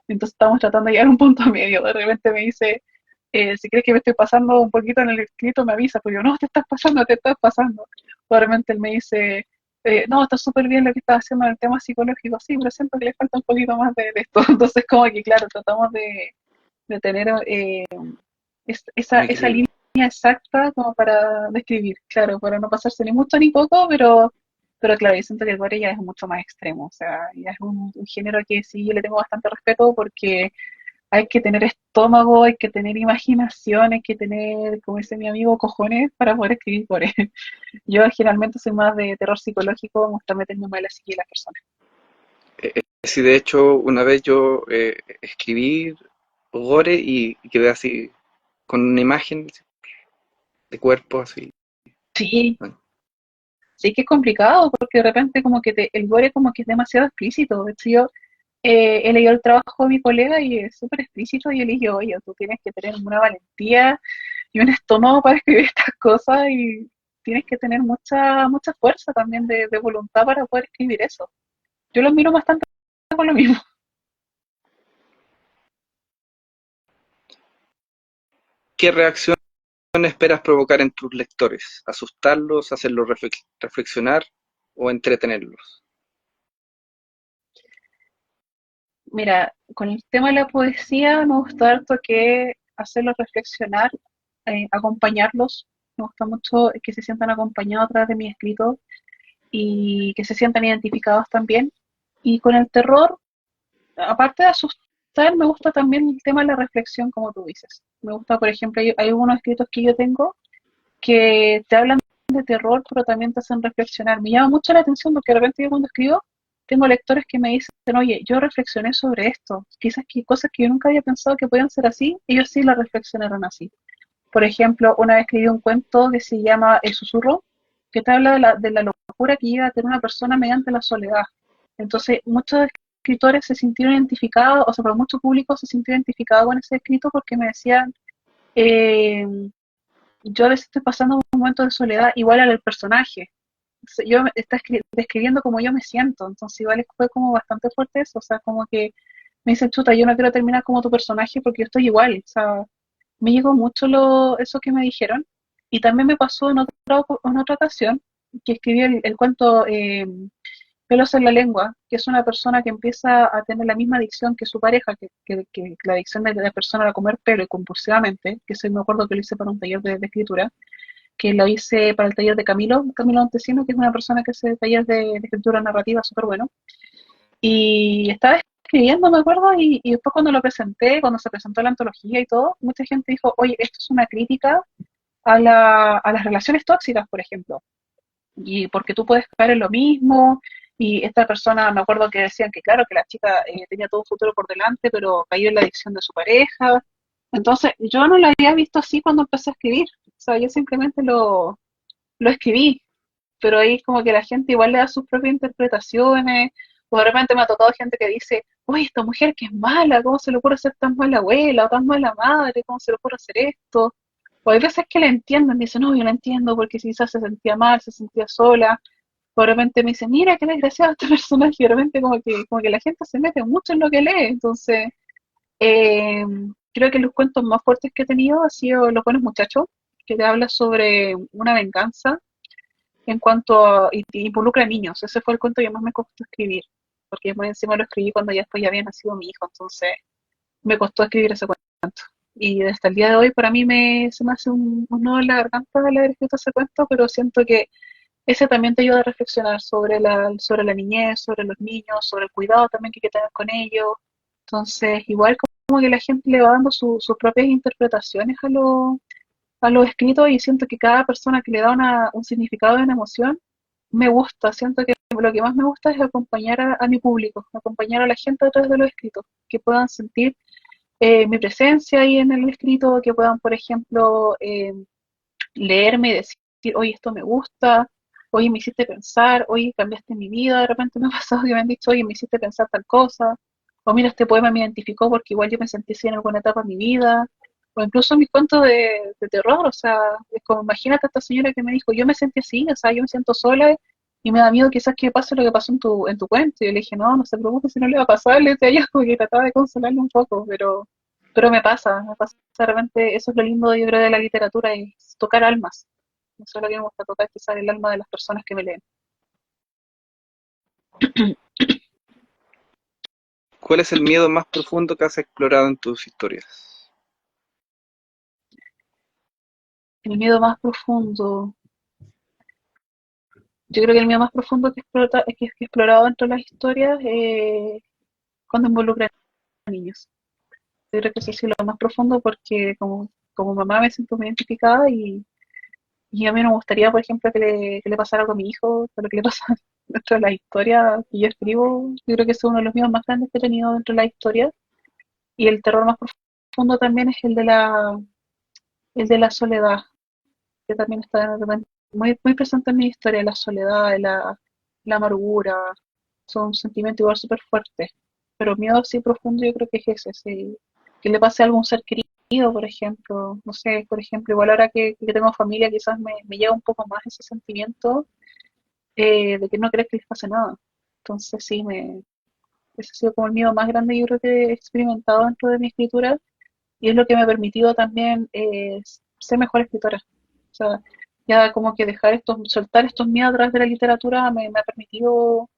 Entonces estamos tratando de llegar a un punto medio. De repente me dice, si crees que me estoy pasando un poquito en el escrito, me avisa, porque yo, no, te estás pasando, te estás pasando. De repente él me dice, no, está súper bien lo que estás haciendo en el tema psicológico, sí, pero siento que le falta un poquito más de esto. Entonces como que, claro, tratamos de tener Un esa línea equilibrio. exacta como para describir, claro, para no pasarse ni mucho ni poco, pero claro, yo siento que el gore ya es mucho más extremo, o sea, ya es un género que sí yo le tengo bastante respeto porque hay que tener estómago, hay que tener imaginación, hay que tener, como dice mi amigo, cojones para poder escribir gore. Yo generalmente soy más de terror psicológico, me gusta meterme más en la psique de las personas. Sí, de hecho, una vez yo escribí gore y quedé así, con una imagen de cuerpo así. Sí, Bueno, sí que es complicado porque de repente como que el gore como que es demasiado explícito. De hecho, yo he leído el trabajo de mi colega y es súper explícito y yo le dije, oye, tú tienes que tener una valentía y un estómago para escribir estas cosas y tienes que tener mucha fuerza también de voluntad para poder escribir eso. Yo lo miro bastante con lo mismo. ¿qué reacción esperas provocar en tus lectores? ¿Asustarlos, hacerlos reflexionar o entretenerlos? Mira, con el tema de la poesía me gusta harto que hacerlos reflexionar, acompañarlos. Me gusta mucho que se sientan acompañados a través de mi escrito y que se sientan identificados también. Y con el terror, aparte de asustar, me gusta también el tema de la reflexión, como tú dices. Me gusta, por ejemplo, hay algunos escritos que yo tengo que te hablan de terror, pero también te hacen reflexionar. Me llama mucho la atención porque de repente yo cuando escribo, tengo lectores que me dicen, oye, yo reflexioné sobre esto, quizás que cosas que yo nunca había pensado que podían ser así, ellos sí las reflexionaron así. Por ejemplo, una vez escribí un cuento que se llama El susurro, que te habla de la locura que llega a tener una persona mediante la soledad. Entonces, muchos escritores se sintieron identificados, o sea, para mucho público se sintió identificado con ese escrito porque me decían, eh, yo a veces estoy pasando un momento de soledad igual al personaje. Yo me está describiendo como yo me siento, entonces igual fue como bastante fuerte eso, o sea, como que me dicen, chuta, yo no quiero terminar como tu personaje porque yo estoy igual, o sea, me llegó mucho eso que me dijeron, y también me pasó en otra ocasión que escribí el cuento Pelos en la lengua, que es una persona que empieza a tener la misma adicción que su pareja, que la adicción de la persona a comer pelo y compulsivamente, que me acuerdo que lo hice para un taller de escritura, que lo hice para el taller de Camilo Montesino, que es una persona que hace talleres de escritura narrativa súper bueno. Y estaba escribiendo, me acuerdo, y después cuando lo presenté, cuando se presentó la antología y todo, mucha gente dijo, oye, esto es una crítica a las relaciones tóxicas, por ejemplo, y porque tú puedes caer en lo mismo, y esta persona, me acuerdo que decían que claro, que la chica tenía todo un futuro por delante, pero cayó en la adicción de su pareja. Entonces, yo no lo había visto así cuando empecé a escribir, o sea, yo simplemente lo escribí, pero ahí como que la gente igual le da sus propias interpretaciones, o de repente me ha tocado gente que dice, uy, esta mujer que es mala, ¿cómo se le ocurre ser tan mala abuela o tan mala madre? ¿Cómo se le ocurre hacer esto? O hay veces que la entienden, dicen, no, yo la entiendo porque quizás se sentía mal, se sentía sola, o de repente me dicen, mira qué desgraciado este personaje, y de repente como que la gente se mete mucho en lo que lee, entonces eh, creo que los cuentos más fuertes que he tenido han sido Los Buenos Muchachos, que te habla sobre una venganza en cuanto y involucra a niños. Ese fue el cuento que más me costó escribir, porque más encima lo escribí cuando ya después ya había nacido mi hijo, entonces me costó escribir ese cuento. Y hasta el día de hoy para mí se me hace un nudo en la garganta de haber escrito ese cuento, pero siento que ese también te ayuda a reflexionar sobre la niñez, sobre los niños, sobre el cuidado también que hay que tener con ellos. Entonces, igual como que la gente le va dando sus propias interpretaciones a los escritos y siento que cada persona que le da un significado de una emoción me gusta, siento que lo que más me gusta es acompañar a mi público, acompañar a la gente a través de los escritos, que puedan sentir mi presencia ahí en el escrito, que puedan, por ejemplo, leerme y decir, oye, esto me gusta, oye, me hiciste pensar, oye, cambiaste mi vida, de repente me ha pasado que me han dicho, oye, me hiciste pensar tal cosa, o mira, este poema me identificó porque igual yo me sentí así en alguna etapa de mi vida, o incluso mis cuentos de terror, o sea, es como, imagínate a esta señora que me dijo, yo me sentí así, o sea, yo me siento sola y me da miedo quizás que pase lo que pasó en tu cuento, y yo le dije, no, no se preocupe si no le va a pasar, le decía yo, como que trataba de consolarle un poco, pero me pasa de repente, eso es lo lindo yo creo de la literatura, es tocar almas. Eso es lo que me gusta tocar, quizás el alma de las personas que me leen. ¿Cuál es el miedo más profundo que has explorado en tus historias? El miedo más profundo, yo creo que el miedo más profundo que he explorado dentro de las historias cuando involucra a niños. Yo creo que eso sí es lo más profundo porque como mamá me siento muy identificada y a mí no me gustaría, por ejemplo, que le pasara algo a mi hijo, pero que le pasa dentro de la historia que yo escribo. Yo creo que es uno de los miedos más grandes que he tenido dentro de la historia. Y el terror más profundo también es el de la soledad, que también está muy, muy presente en mi historia, la soledad, la amargura, son sentimientos igual súper fuertes. Pero miedo así profundo yo creo que es ese, sí. Que le pase algo a un ser querido, por ejemplo, no sé, por ejemplo, igual ahora que tengo familia quizás me lleva un poco más ese sentimiento de que no crees que les pase nada. Entonces sí, ese ha sido como el miedo más grande yo creo que he experimentado dentro de mi escritura y es lo que me ha permitido también ser mejor escritora. O sea, ya como que soltar estos miedos a través de la literatura me ha permitido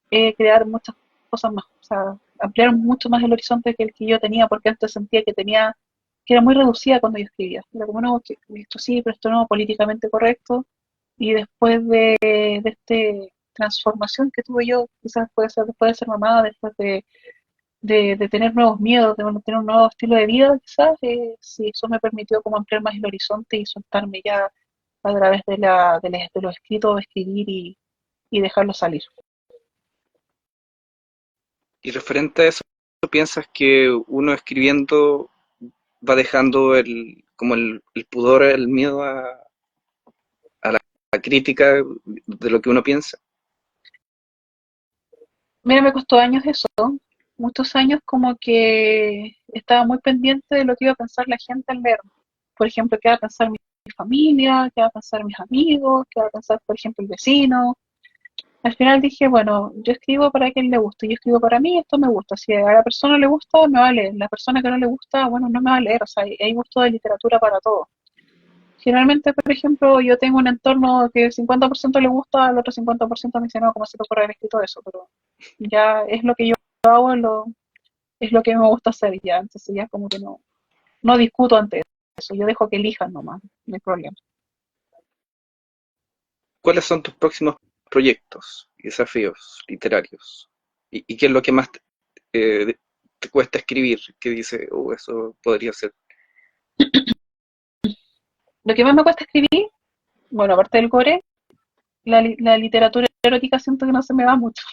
crear muchas cosas más. O sea, ampliar mucho más el horizonte que el que yo tenía, porque antes sentía que era muy reducida cuando yo escribía. Era como, no, que esto sí, pero esto no, políticamente correcto. Y después de esta transformación que tuve yo, quizás puede ser después de ser mamá, después de tener nuevos miedos, de tener un nuevo estilo de vida, quizás, sí, eso me permitió como ampliar más el horizonte y soltarme ya a través de los escritos, escribir y dejarlo salir. Y referente a eso, ¿piensas que uno escribiendo va dejando como el pudor, el miedo a la crítica de lo que uno piensa? Mira, me costó años eso, muchos años como que estaba muy pendiente de lo que iba a pensar la gente al leer. Por ejemplo, qué va a pensar mi familia, qué va a pensar mis amigos, qué va a pensar, por ejemplo, el vecino. Al final dije, bueno, yo escribo para quien le guste, yo escribo para mí, esto me gusta. Si a la persona le gusta, me va a leer. La persona que no le gusta, bueno, no me va a leer. O sea, hay gusto de literatura para todo. Generalmente, por ejemplo, yo tengo un entorno que el 50% le gusta, al otro 50% me dice, no, ¿cómo se te ocurre haber escrito eso? Pero ya es lo que yo hago, es lo que me gusta hacer ya. Entonces ya como que no discuto ante eso, yo dejo que elijan nomás, no hay problema. ¿Cuáles son tus próximos proyectos y desafíos literarios? ¿Y qué es lo que más te cuesta escribir? ¿Qué dice, eso podría ser? Lo que más me cuesta escribir, bueno, aparte del gore, la literatura erótica siento que no se me va mucho.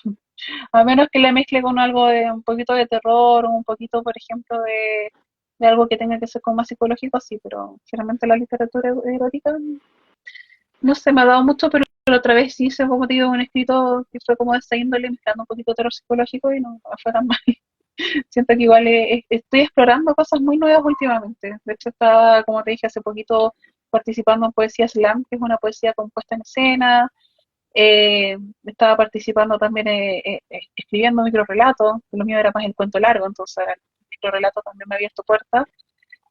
A menos que la mezcle con algo de un poquito de terror o un poquito, por ejemplo, de algo que tenga que ser como más psicológico, sí, pero generalmente la literatura erótica no se me ha dado mucho, pero otra vez sí hice, como te digo, un escrito que fue como de esa índole, mezclando un poquito de terror psicológico y no fue tan mal. Siento que igual estoy explorando cosas muy nuevas últimamente. De hecho, estaba, como te dije hace poquito, participando en Poesía Slam, que es una poesía compuesta en escena. Estaba participando también escribiendo microrelatos, que lo mío era más el cuento largo, entonces el microrelato también me ha abierto puertas.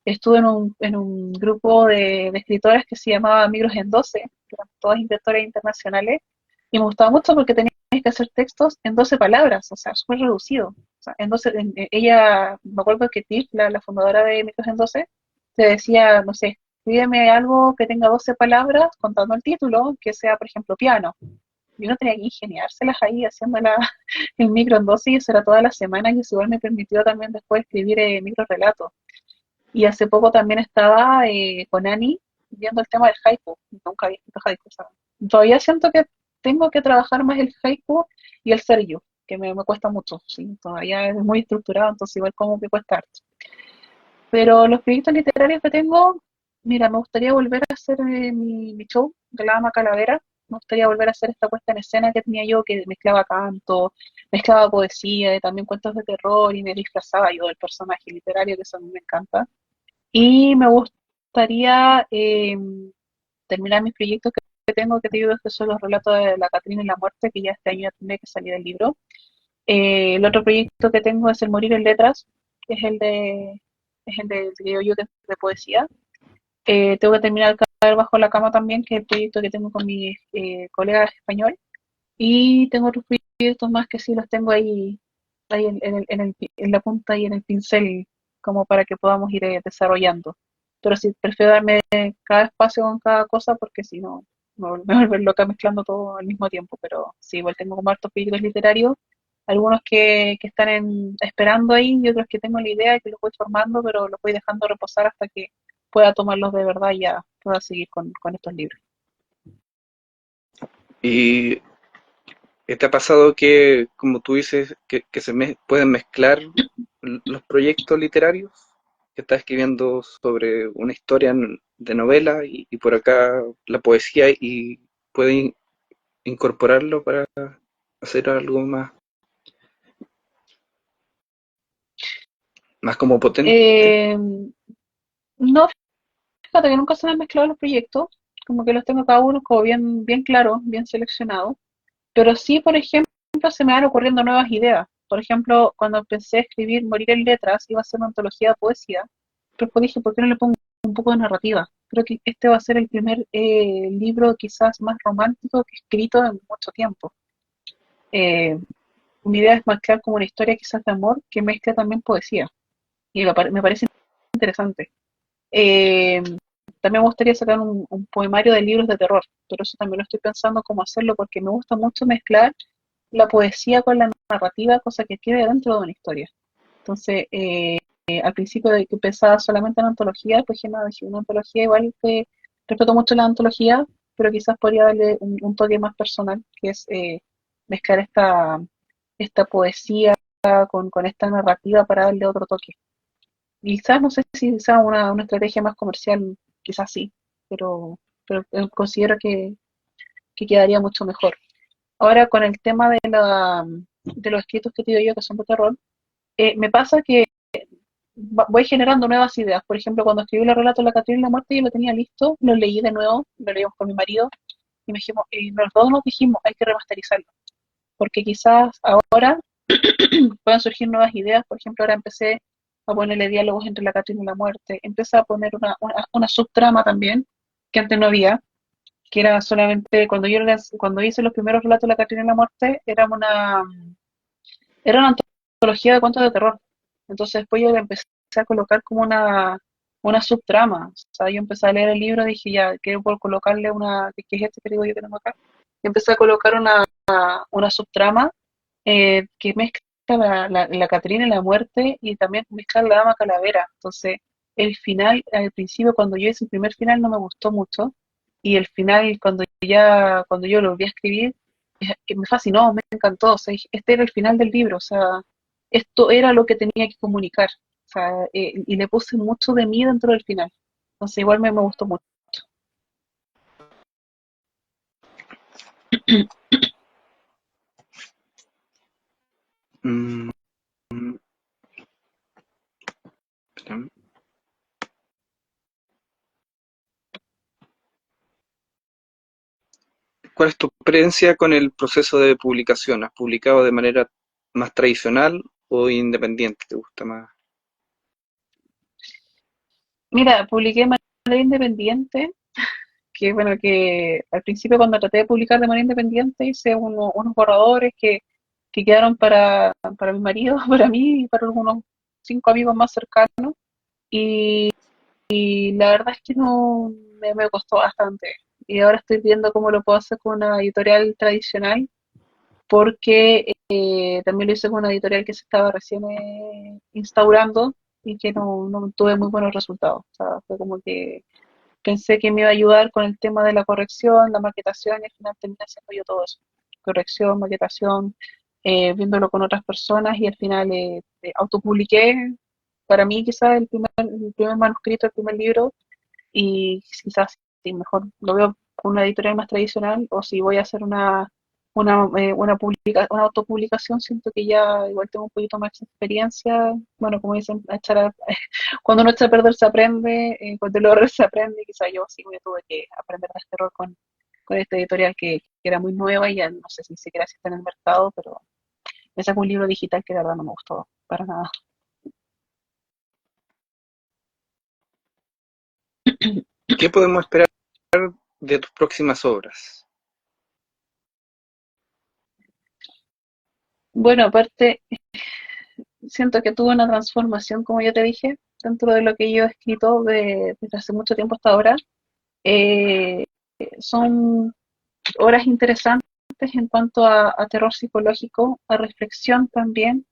Estuve en un grupo de escritoras que se llamaba Micros en 12, que eran todas escritoras internacionales, y me gustaba mucho porque tenías que hacer textos en 12 palabras, o sea, súper reducido. O sea, ella, me acuerdo que Tiff, la fundadora de Micros en 12, te decía, no sé, escríbeme algo que tenga 12 palabras contando el título, que sea, por ejemplo, piano. Yo no tenía que ingeniárselas ahí haciéndola en micro en 12 y eso era toda la semana y eso igual me permitió también después escribir micro relatos. Y hace poco también estaba con Ani viendo el tema del haiku. Nunca había escrito haiku. O sea, todavía siento que tengo que trabajar más el haiku y el seiyuu, que me cuesta mucho, ¿sí? Todavía es muy estructurado, entonces igual como que cuesta harto. Pero los proyectos literarios que tengo, mira, me gustaría volver a hacer mi show de la Dama Calavera. Me gustaría volver a hacer esta puesta en escena que tenía yo, que mezclaba canto, mezclaba poesía y también cuentos de terror y me disfrazaba yo del personaje literario, que eso a mí me encanta. Y me gustaría terminar mis proyectos que tengo, que te digo que son los relatos de la Catrina y la muerte, que ya este año ya tendré que salir el libro. El otro proyecto que tengo es el Morir en Letras, que es el de digo yo, que es de poesía. Tengo que terminar Caer bajo la cama también, que es el proyecto que tengo con mis colegas español. Y tengo otros proyectos más que sí los tengo ahí en la punta y en el pincel, como para que podamos ir desarrollando. Pero sí, prefiero darme cada espacio con cada cosa porque si no, me vuelvo loca mezclando todo al mismo tiempo. Pero sí, igual tengo como hartos proyectos literarios, algunos que están esperando ahí y otros que tengo la idea y que los voy formando, pero los voy dejando reposar hasta que pueda tomarlos de verdad y ya pueda seguir con estos libros. ¿Y te ha pasado que, como tú dices, que pueden mezclar los proyectos literarios? Que estás escribiendo sobre una historia de novela y por acá la poesía y pueden incorporarlo para hacer algo más como potente. Eh, no, fíjate que nunca se me han mezclado los proyectos, como que los tengo cada uno como bien claros, bien seleccionados, pero sí, por ejemplo, se me van ocurriendo nuevas ideas. Por ejemplo, cuando empecé a escribir Morir en Letras, iba a ser una antología de poesía, pero después dije, ¿por qué no le pongo un poco de narrativa? Creo que este va a ser el primer libro quizás más romántico que he escrito en mucho tiempo. Eh, mi idea es mezclar como una historia quizás de amor que mezcla también poesía, y me parece interesante. Eh, También me gustaría sacar un poemario de libros de terror, pero eso también lo estoy pensando cómo hacerlo porque me gusta mucho mezclar la poesía con la narrativa, cosa que quede dentro de una historia. Entonces, al principio de que pensaba solamente en antología, pues dije, no, dije, una antología igual que respeto mucho la antología, pero quizás podría darle un toque más personal, que es mezclar esta poesía con esta narrativa para darle otro toque. Y quizás no sé si sea una estrategia más comercial, quizás sí, pero considero que quedaría mucho mejor. Ahora con el tema de los escritos que te digo yo que son de terror, me pasa que voy generando nuevas ideas. Por ejemplo, cuando escribí el relato de la Catrina y la muerte, yo lo tenía listo, lo leí de nuevo, lo leímos con mi marido y me dijimos, y los dos nos dijimos, hay que remasterizarlo, porque quizás ahora puedan surgir nuevas ideas. Por ejemplo, ahora empecé a ponerle diálogos entre la Catrina y la muerte, empecé a poner una subtrama también, que antes no había, que era solamente cuando hice los primeros relatos de la Catrina y la muerte, era una antología de cuentos de terror. Entonces después yo le empecé a colocar como una subtrama. O sea, yo empecé a leer el libro y dije, ya, quiero por colocarle que es este que digo yo que tengo acá. Y empecé a colocar una subtrama que mezcla la Catrina y la muerte y también mezcla la Dama Calavera. Entonces, el final, al principio, cuando yo hice el primer final, no me gustó mucho. Y el final, cuando yo lo volví a escribir, que me fascinó, me encantó. O sea, este era el final del libro. O sea, esto era lo que tenía que comunicar. O sea, y le puse mucho de mí dentro del final. Entonces, igual me gustó mucho. Mm, ¿Cuál es tu experiencia con el proceso de publicación? ¿Has publicado de manera más tradicional o independiente? ¿Te gusta más? Mira, publiqué de manera independiente, que bueno, que al principio cuando traté de publicar de manera independiente hice unos borradores que quedaron para mi marido, para mí y para algunos 5 amigos más cercanos. Y la verdad es que no me costó bastante. Y ahora estoy viendo cómo lo puedo hacer con una editorial tradicional, porque también lo hice con una editorial que se estaba recién instaurando y que no tuve muy buenos resultados. O sea, fue como que pensé que me iba a ayudar con el tema de la corrección, la maquetación, y al final terminé haciendo yo todo eso. Corrección, maquetación, viéndolo con otras personas y al final autopubliqué para mí quizás el primer manuscrito, el primer libro y quizás sí, mejor lo veo con una editorial más tradicional o si voy a hacer una autopublicación, siento que ya igual tengo un poquito más de experiencia. Bueno, como dicen, cuando uno echa a perder se aprende, cuando el error se aprende, quizás yo sí me tuve que aprender de este error con esta editorial que era muy nueva y ya no sé si ni siquiera si está en el mercado, pero me sacó un libro digital que la verdad no me gustó para nada. ¿Qué podemos esperar de tus próximas obras? Bueno, aparte, siento que tuve una transformación, como ya te dije, dentro de lo que yo he escrito desde hace mucho tiempo hasta ahora. Eh, Son obras interesantes en cuanto a terror psicológico, a reflexión también,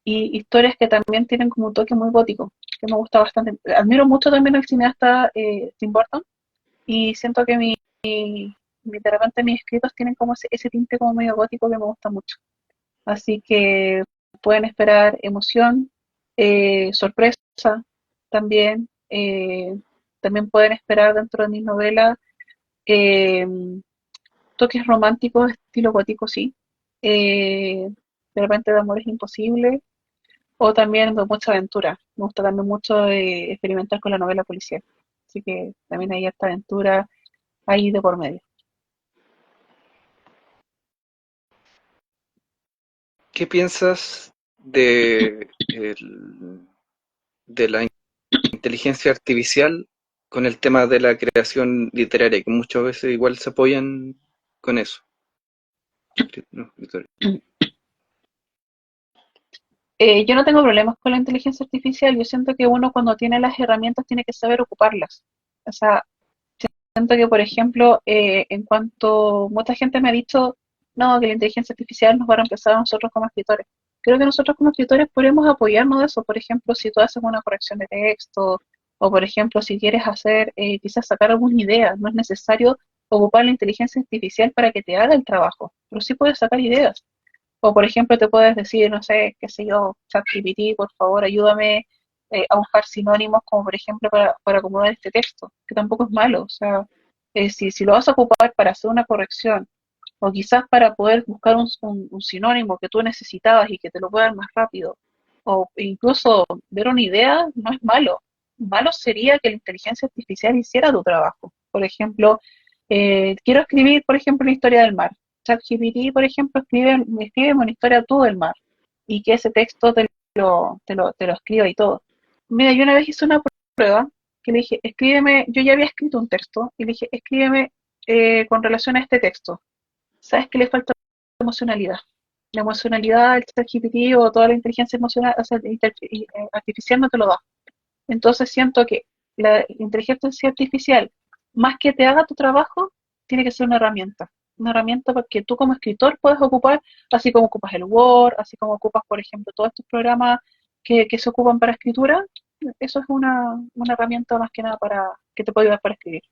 y historias que también tienen como un toque muy gótico, que me gusta bastante. Admiro mucho también al cineasta Tim Burton, y siento que de repente mis escritos tienen como ese tinte como medio gótico que me gusta mucho. Así que pueden esperar emoción, sorpresa también. También pueden esperar dentro de mis novelas eh, toques románticos, estilo gótico, sí. De repente de amores imposibles o también de mucha aventura. Me gusta también mucho experimentar con la novela policial. Así que también hay esta aventura ahí de por medio. ¿Qué piensas de la inteligencia artificial con el tema de la creación literaria, que muchas veces igual se apoyan con eso? No, Victoria. Yo no tengo problemas con la inteligencia artificial. Yo siento que uno cuando tiene las herramientas tiene que saber ocuparlas. O sea, siento que, por ejemplo, en cuanto mucha gente me ha dicho, no, que la inteligencia artificial nos va a reemplazar a nosotros como escritores. Creo que nosotros como escritores podemos apoyarnos de eso. Por ejemplo, si tú haces una corrección de texto, o por ejemplo, si quieres hacer, quizás sacar alguna idea, no es necesario ocupar la inteligencia artificial para que te haga el trabajo, pero sí puedes sacar ideas. O por ejemplo, te puedes decir, no sé, qué sé yo, ChatGPT, por favor, ayúdame a buscar sinónimos, como por ejemplo para acomodar este texto, que tampoco es malo. O sea, si lo vas a ocupar para hacer una corrección, o quizás para poder buscar un sinónimo que tú necesitabas y que te lo pueda dar más rápido, o incluso ver una idea, no es malo. Malo sería que la inteligencia artificial hiciera tu trabajo. Por ejemplo, quiero escribir, por ejemplo, la historia del mar. ChatGPT, por ejemplo, escribe una historia tú del mar y que ese texto te lo escriba y todo. Mira, yo una vez hice una prueba que le dije, escríbeme, yo ya había escrito un texto y le dije, escríbeme con relación a este texto. ¿Sabes que le falta emocionalidad? La emocionalidad del ChatGPT o toda la inteligencia emocional, o sea, artificial no te lo da. Entonces siento que la inteligencia artificial, más que te haga tu trabajo, tiene que ser una herramienta porque tú como escritor puedes ocupar, así como ocupas el Word, así como ocupas, por ejemplo, todos estos programas que se ocupan para escritura, eso es una herramienta más que nada para que te puede ayudar para escribir.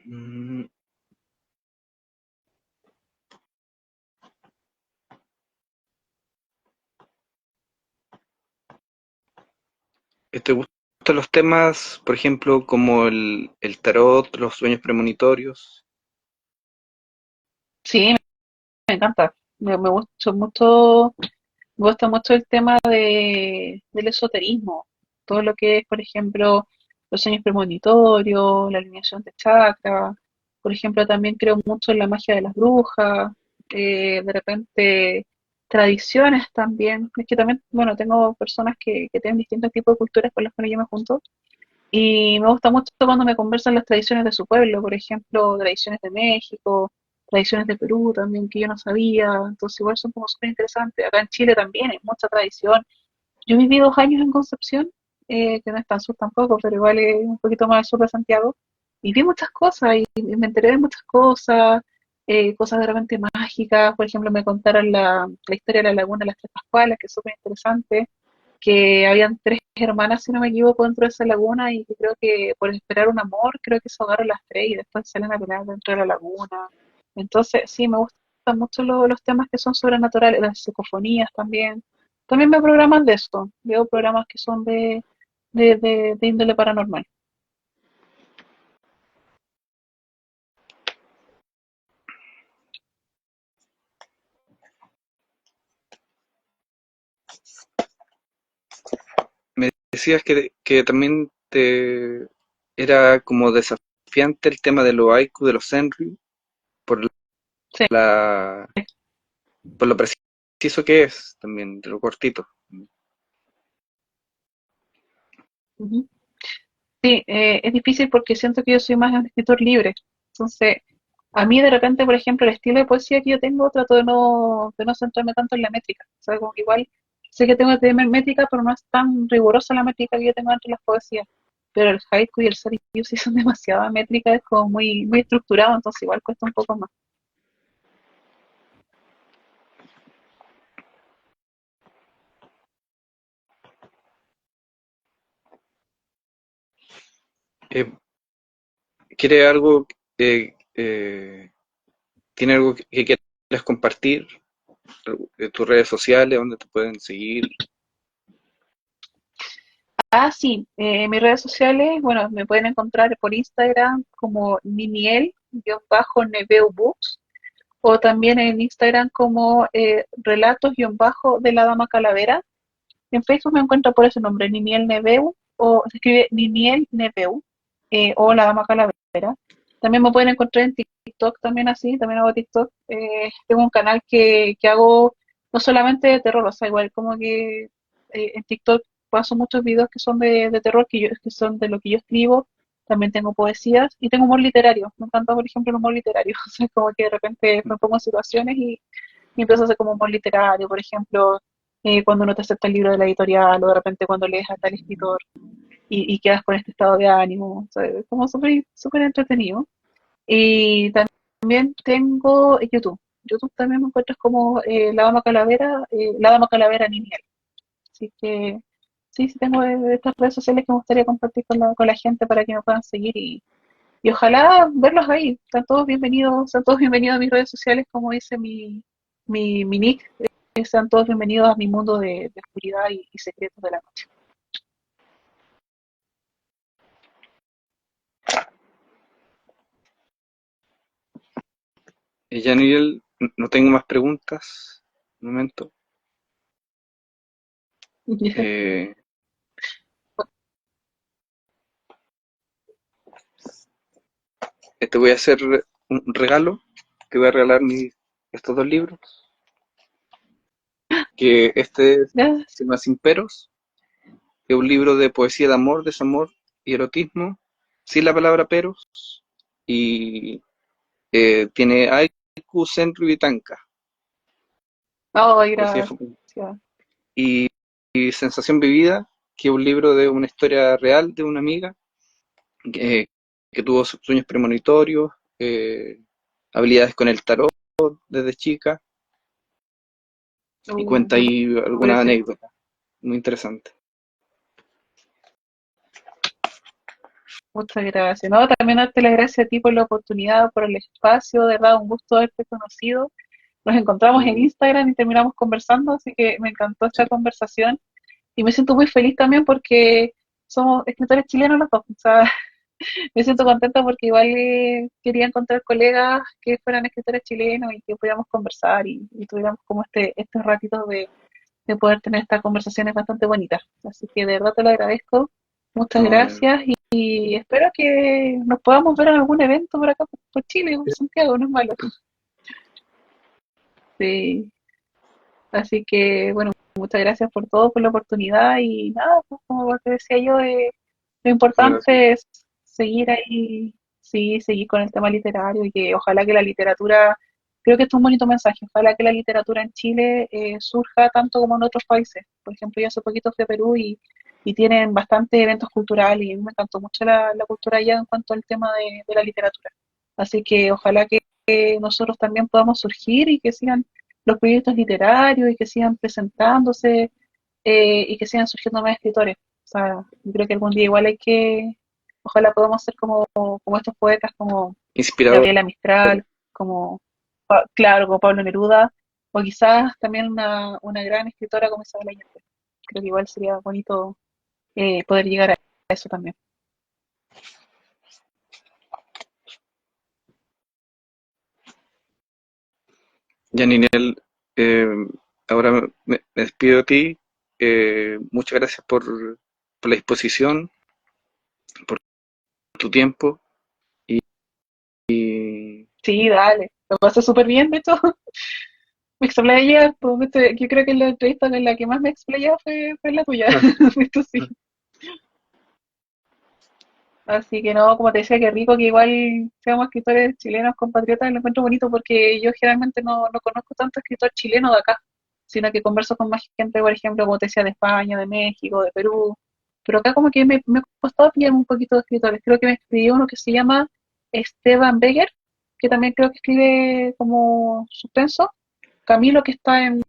Mm, ¿Te gustan los temas, por ejemplo, como el tarot, los sueños premonitorios? Sí, me encanta. Me gusta mucho el tema del esoterismo. Todo lo que es, por ejemplo, los sueños premonitorios, la alineación de chakras. Por ejemplo, también creo mucho en la magia de las brujas. De repente, tradiciones también. Es que también, bueno, tengo personas que tienen distintos tipos de culturas con las que yo me junto. Y me gusta mucho cuando me conversan las tradiciones de su pueblo, por ejemplo, tradiciones de México, tradiciones de Perú también, que yo no sabía, entonces igual son como súper interesantes. Acá en Chile también hay mucha tradición. Yo viví 2 años en Concepción, que no es tan sur tampoco, pero igual es un poquito más al sur de Santiago, y vi muchas cosas y me enteré de muchas cosas. cosas de repente mágicas, por ejemplo, me contaron la historia de la laguna de las Tres Pascuales, que es súper interesante, que habían tres hermanas, si no me equivoco, dentro de esa laguna y que creo que por esperar un amor, creo que se ahogaron las tres y después salen a pelear dentro de la laguna. Entonces, sí, me gustan mucho los temas que son sobrenaturales, las psicofonías también. También veo programas de esto, veo programas que son de índole paranormal. Me decías que también te era como desafiante el tema de los haiku, de los senryu, por Sí. la, por lo preciso que es también, de lo cortito. Ujú. Sí, es difícil porque siento que yo soy más un escritor libre. Entonces, a mí de repente, por ejemplo, el estilo de poesía que yo tengo, trato de no centrarme tanto en la métrica. O sea, como que igual sé que tengo que tener métrica, pero no es tan rigurosa la métrica que yo tengo entre las poesías. Pero el haiku y el sarikyu sí son demasiado métricas, es como muy, muy estructurado, entonces igual cuesta un poco más. Eh, ¿Quiere algo, tiene algo que quieras compartir? ¿Tus redes sociales, donde te pueden seguir? Ah, sí, mis redes sociales, bueno, me pueden encontrar por Instagram como niniel-neveubooks o también en Instagram como relatos-de la Dama Calavera. En Facebook me encuentro por ese nombre, Niniel Neveu, o se escribe Niniel Neveu, o la Dama Calavera. También me pueden encontrar en TikTok también así, también hago TikTok. Tengo un canal que hago no solamente de terror, o sea, igual como que en TikTok paso muchos videos que son de terror, que son de lo que yo escribo. También tengo poesías y tengo humor literario. Me encanta, por ejemplo, el humor literario. O sea, como que de repente me pongo en situaciones y empiezo a hacer como humor literario, por ejemplo, cuando uno te acepta el libro de la editorial o de repente cuando lees a tal escritor y quedas con este estado de ánimo, o sea, es como súper súper entretenido. Y también tengo YouTube. YouTube también me encuentras como La Dama Calavera Niniel. Así que sí, sí tengo estas redes sociales que me gustaría compartir con la gente para que me puedan seguir y ojalá verlos ahí. Están todos bienvenidos a mis redes sociales, como dice mi nick. Sean todos bienvenidos a mi mundo de oscuridad y secretos de la noche. Yaniel, no tengo más preguntas. Un momento. Eh, Te voy a hacer un regalo. Te voy a regalar estos dos libros. Que este Ya, se llama Sin Peros. Es un libro de poesía de amor, desamor y erotismo, sin la palabra peros. Y tiene haiku, senryu y tanka. ay, Poesía gracias. y, y Sensación Vivida, que es un libro de una historia real de una amiga que, que tuvo sueños premonitorios, habilidades con el tarot desde chica y cuenta Qué ahí algunas curiosidad. anécdotas muy interesantes. Muchas gracias. No, también darte las gracias a ti por la oportunidad, por el espacio, de verdad, un gusto haberte conocido. Nos encontramos en Mm, Instagram y terminamos conversando, así que me encantó esta sí, conversación y me siento muy feliz también porque somos escritores chilenos los dos. O sea, me siento contenta porque igual quería encontrar colegas que fueran escritores chilenos y que pudiéramos conversar y tuviéramos como estos ratitos de poder tener estas conversaciones bastante bonitas. Así que de verdad te lo agradezco. Muchas no, gracias y espero que nos podamos ver en algún evento por acá, por Chile, por Santiago, no es malo. Sí. Así que, bueno, muchas gracias por todo, por la oportunidad y nada, pues como te decía yo, lo gracias. importante es seguir ahí, sí, seguir con el tema literario y que ojalá que la literatura, creo que esto es un bonito mensaje, ojalá que la literatura en Chile surja tanto como en otros países. Por ejemplo, yo hace poquito fui a Perú y tienen bastantes eventos culturales y a mí me encantó mucho la cultura allá en cuanto al tema de la literatura. Así que ojalá nosotros también podamos surgir y que sigan los proyectos literarios y que sigan presentándose y que sigan surgiendo más escritores. O sea, yo creo que algún día igual hay que, ojalá podamos ser como estos poetas, como Inspirador. Gabriela Mistral, como, claro, como Pablo Neruda, o quizás también una gran escritora como Isabel Allende. Creo que igual sería bonito poder llegar a eso también. Yaninel, eh, ahora me despido de ti. Muchas gracias por la disposición, por tu tiempo y Sí, dale, lo pasé súper bien, de hecho, me explayé harto. De hecho, yo creo que la entrevista en la que más me explayé fue la tuya, de hecho sí. Así que no, como te decía, qué rico que igual seamos escritores chilenos compatriotas, lo encuentro bonito porque yo generalmente no conozco tanto escritor chileno de acá, sino que converso con más gente, por ejemplo, como te decía, de España, de México, de Perú, pero acá como que me ha costado pillar un poquito de escritores. Creo que me escribió uno que se llama Esteban Beger, que también creo que escribe como suspenso, Camilo que está en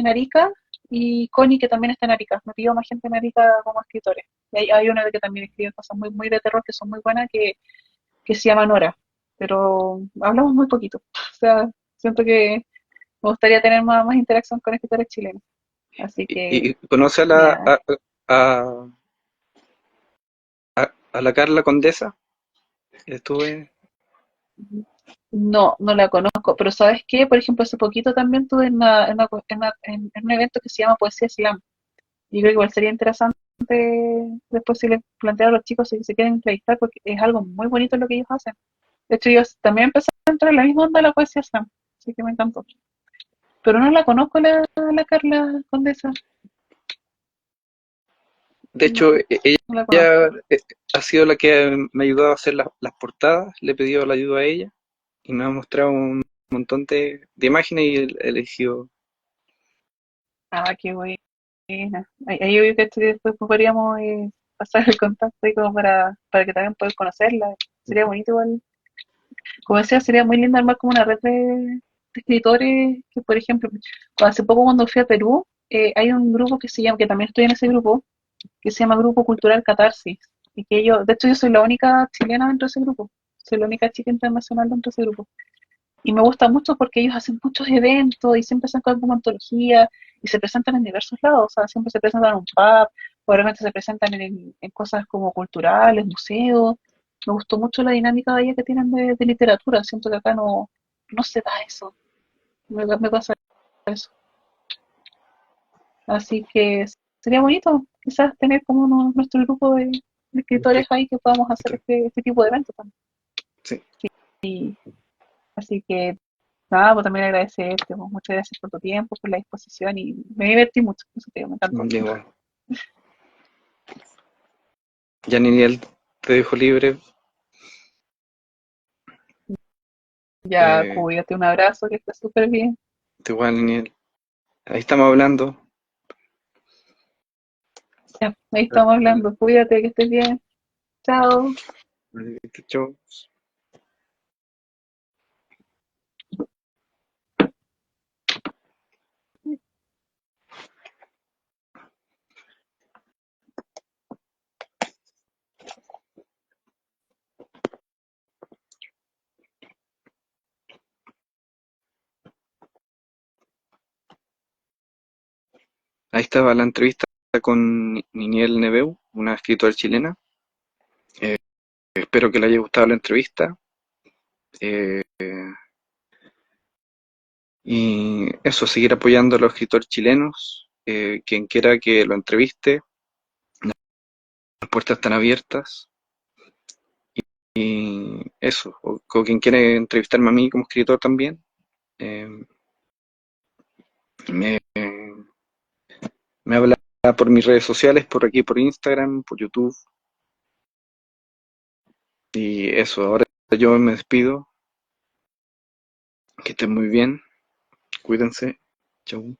Arica y Connie que también está en Arica. Me pidió más gente en Arica como escritores. Y hay uno que también escribe cosas muy de terror que son muy buenas que se llama Nora. Pero hablamos muy poquito. O sea, siento que me gustaría tener más interacción con escritores chilenos. Así que, y conoce mira, a, a la Carla Condesa. Estuve. no la conozco. Pero ¿sabes qué? Por ejemplo, hace poquito también tuve en un evento que se llama Poesía Slam. Y creo que igual sería interesante después si les planteo a los chicos si se quieren entrevistar, porque es algo muy bonito lo que ellos hacen. De hecho, yo también empecé a entrar en la misma onda de la poesía slam, así que me encantó. Pero no la conozco la Carla Condesa, De no, hecho, no la conozco. ella ha sido la que me ha ayudado a hacer las portadas. Le he pedido la ayuda a ella y me ha mostrado un montón de imágenes y he elegido. Ah, qué buena. Ahí yo creo que después podríamos pasar el contacto ahí como para que también puedan conocerla. Sería bonito igual. Como decía, sería muy lindo armar como una red de escritores que, por ejemplo, hace poco cuando fui a Perú, hay un grupo que se llama, que también estoy en ese grupo, que se llama Grupo Cultural Catarsis. Y que yo, de hecho, yo soy la única chilena dentro de ese grupo. Soy la única chica internacional dentro de ese grupo. Y me gusta mucho porque ellos hacen muchos eventos y siempre sacan como antología y se presentan en diversos lados. O sea, siempre se presentan en un pub, probablemente se presentan en cosas como culturales, museos. Me gustó mucho la dinámica de ella que tienen de literatura. Siento que acá no se da eso. Me pasa eso. Así que sería bonito quizás tener como nuestro grupo de escritores ahí que podamos hacer este tipo de eventos también. Sí, Y, así que nada, pues también agradecerte, pues, muchas gracias por tu tiempo, por la disposición y me divertí mucho, eso te digo, me encantó. igual. Ya Niniel, te dejo libre. Ya, Eh, cuídate, un abrazo, que estés súper bien. igual, Niniel. Ahí estamos hablando. Ya, ahí estamos hablando, cuídate, que estés bien. Chao. Chao. Ahí estaba la entrevista con Niniel Neveu, una escritora chilena. Eh, espero que le haya gustado la entrevista. Eh, y eso, seguir apoyando a los escritores chilenos. Quien quiera que lo entreviste, las puertas están abiertas. Y eso, o quien quiere entrevistarme a mí como escritor también, eh, me, me habla por mis redes sociales, por aquí, por Instagram, por YouTube. Y eso, ahora yo me despido. Que estén muy bien. Cuídense. Chau.